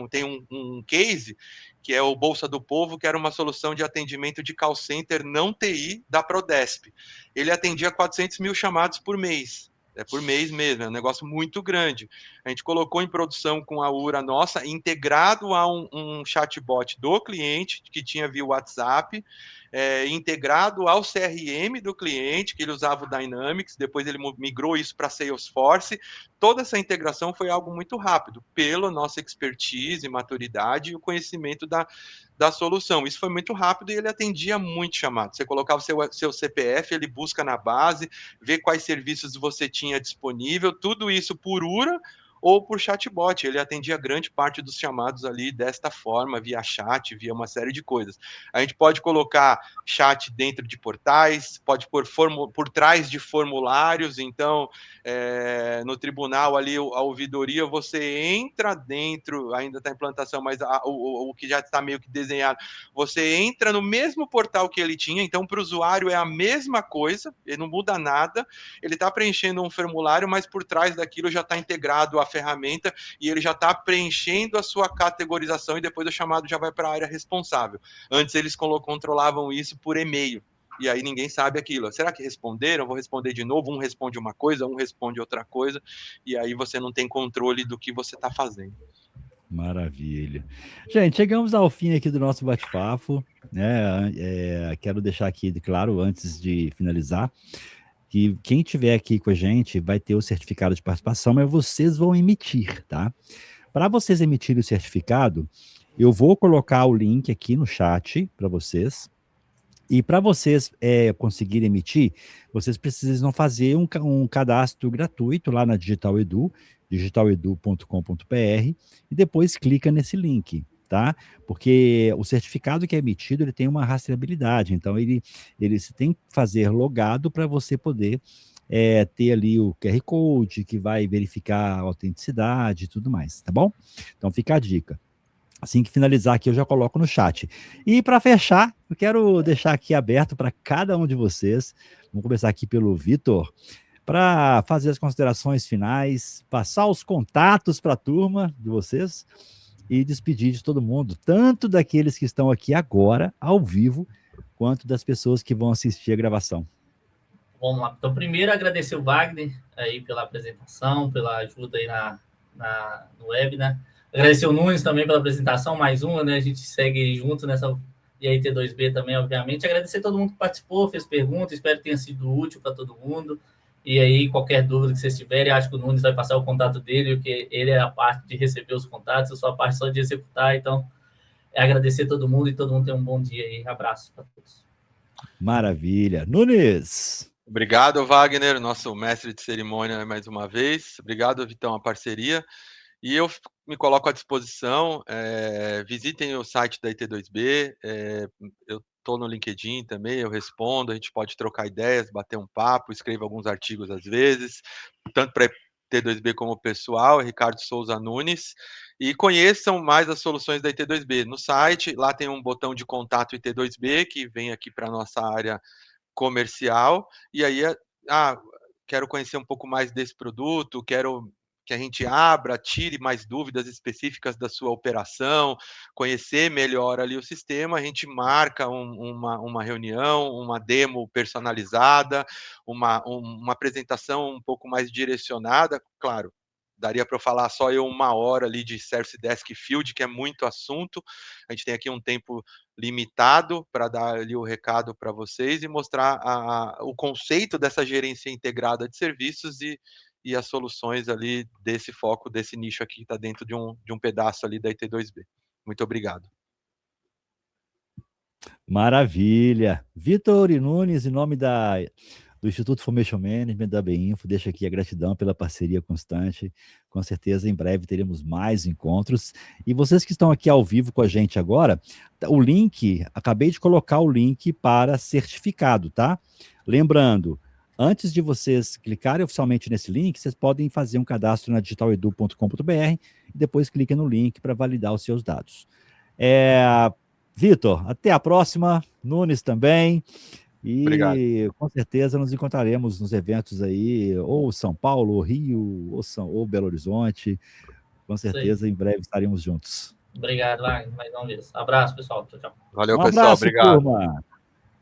tem um case que é o Bolsa do Povo, que era uma solução de atendimento de call center não TI da Prodesp. Ele atendia 400 mil chamados por mês. É por mês mesmo, é um negócio muito grande. A gente colocou em produção com a URA nossa, integrado a um chatbot do cliente, que tinha via WhatsApp, integrado ao CRM do cliente, que ele usava o Dynamics, depois ele migrou isso para Salesforce. Toda essa integração foi algo muito rápido, pela nossa expertise, maturidade e o conhecimento da solução. Isso foi muito rápido e ele atendia muito chamado. Você colocava o seu CPF, ele busca na base, vê quais serviços você tinha disponível, tudo isso por URA ou por chatbot. Ele atendia grande parte dos chamados ali desta forma, via chat, via uma série de coisas. A gente pode colocar chat dentro de portais, pode pôr por trás de formulários, então no tribunal ali, a ouvidoria, você entra dentro, ainda está em implantação, mas o que já está meio que desenhado, você entra no mesmo portal que ele tinha, então para o usuário é a mesma coisa, ele não muda nada, ele está preenchendo um formulário, mas por trás daquilo já está integrado a ferramenta e ele já está preenchendo a sua categorização e depois o chamado já vai para a área responsável. Antes eles controlavam isso por e-mail. E aí ninguém sabe aquilo. Será que responderam? Vou responder de novo. Um responde uma coisa, um responde outra coisa. E aí você não tem controle do que você está fazendo. Maravilha. Gente, chegamos ao fim aqui do nosso bate-papo, né? Quero deixar aqui claro, antes de finalizar, que quem tiver aqui com a gente vai ter o certificado de participação, mas vocês vão emitir, tá? Para vocês emitirem o certificado, eu vou colocar o link aqui no chat para vocês. E para vocês conseguirem emitir, vocês precisam fazer um cadastro gratuito lá na Digital Edu, digitaledu.com.br, e depois clica nesse link, tá? Porque o certificado que é emitido, ele tem uma rastreabilidade, então você tem que fazer logado para você poder ter ali o QR Code, que vai verificar a autenticidade e tudo mais, tá bom? Então fica a dica. Assim que finalizar aqui, eu já coloco no chat. E para fechar, eu quero deixar aqui aberto para cada um de vocês. Vamos começar aqui pelo Vitor, para fazer as considerações finais, passar os contatos para a turma de vocês e despedir de todo mundo, tanto daqueles que estão aqui agora, ao vivo, quanto das pessoas que vão assistir a gravação. Vamos lá. Então, primeiro, agradecer o Wagner aí pela apresentação, pela ajuda aí no webinar. Agradecer o Nunes também pela apresentação, mais uma, né? A gente segue junto nessa IAT2B também, obviamente. Agradecer a todo mundo que participou, fez perguntas, espero que tenha sido útil para todo mundo. E aí, qualquer dúvida que vocês tiverem, acho que o Nunes vai passar o contato dele, porque ele é a parte de receber os contatos, eu sou a parte só de executar. Então, agradecer a todo mundo e todo mundo tem um bom dia aí. Abraço para todos. Maravilha. Nunes! Obrigado, Wagner, nosso mestre de cerimônia mais uma vez. Obrigado, Vitão, a parceria. E eu me coloco à disposição. Visitem o site da IT2B. Eu estou no LinkedIn também, eu respondo. A gente pode trocar ideias, bater um papo, escrevo alguns artigos às vezes, tanto para IT2B como pessoal, Ricardo Souza Nunes. E conheçam mais as soluções da IT2B no site. Lá tem um botão de contato IT2B que vem aqui para a nossa área comercial, e aí, quero conhecer um pouco mais desse produto, quero que a gente abra, tire mais dúvidas específicas da sua operação, conhecer melhor ali o sistema, a gente marca uma reunião, uma demo personalizada, uma apresentação um pouco mais direcionada, claro, daria para eu falar só eu 1 hora ali de Service Desk Field, que é muito assunto, a gente tem aqui um tempo limitado para dar ali o recado para vocês e mostrar o conceito dessa gerência integrada de serviços e as soluções ali desse foco, desse nicho aqui que está dentro de um pedaço ali da IT2B. Muito obrigado. Maravilha. Vitor Nunes, em nome do Instituto Formation Management da BEINFO, deixa aqui a gratidão pela parceria constante. Com certeza, em breve teremos mais encontros. E vocês que estão aqui ao vivo com a gente agora, o link, acabei de colocar o link para certificado, tá? Lembrando, antes de vocês clicarem oficialmente nesse link, vocês podem fazer um cadastro na digitaledu.com.br e depois cliquem no link para validar os seus dados. Vitor, até a próxima. Nunes também. E Obrigado. com certeza nos encontraremos nos eventos aí, ou São Paulo, ou Rio, ou Belo Horizonte. Com certeza, em breve estaremos juntos. Obrigado, mais uma vez. Abraço, pessoal. Tchau, tchau. Valeu, Um pessoal. abraço, Obrigado. turma.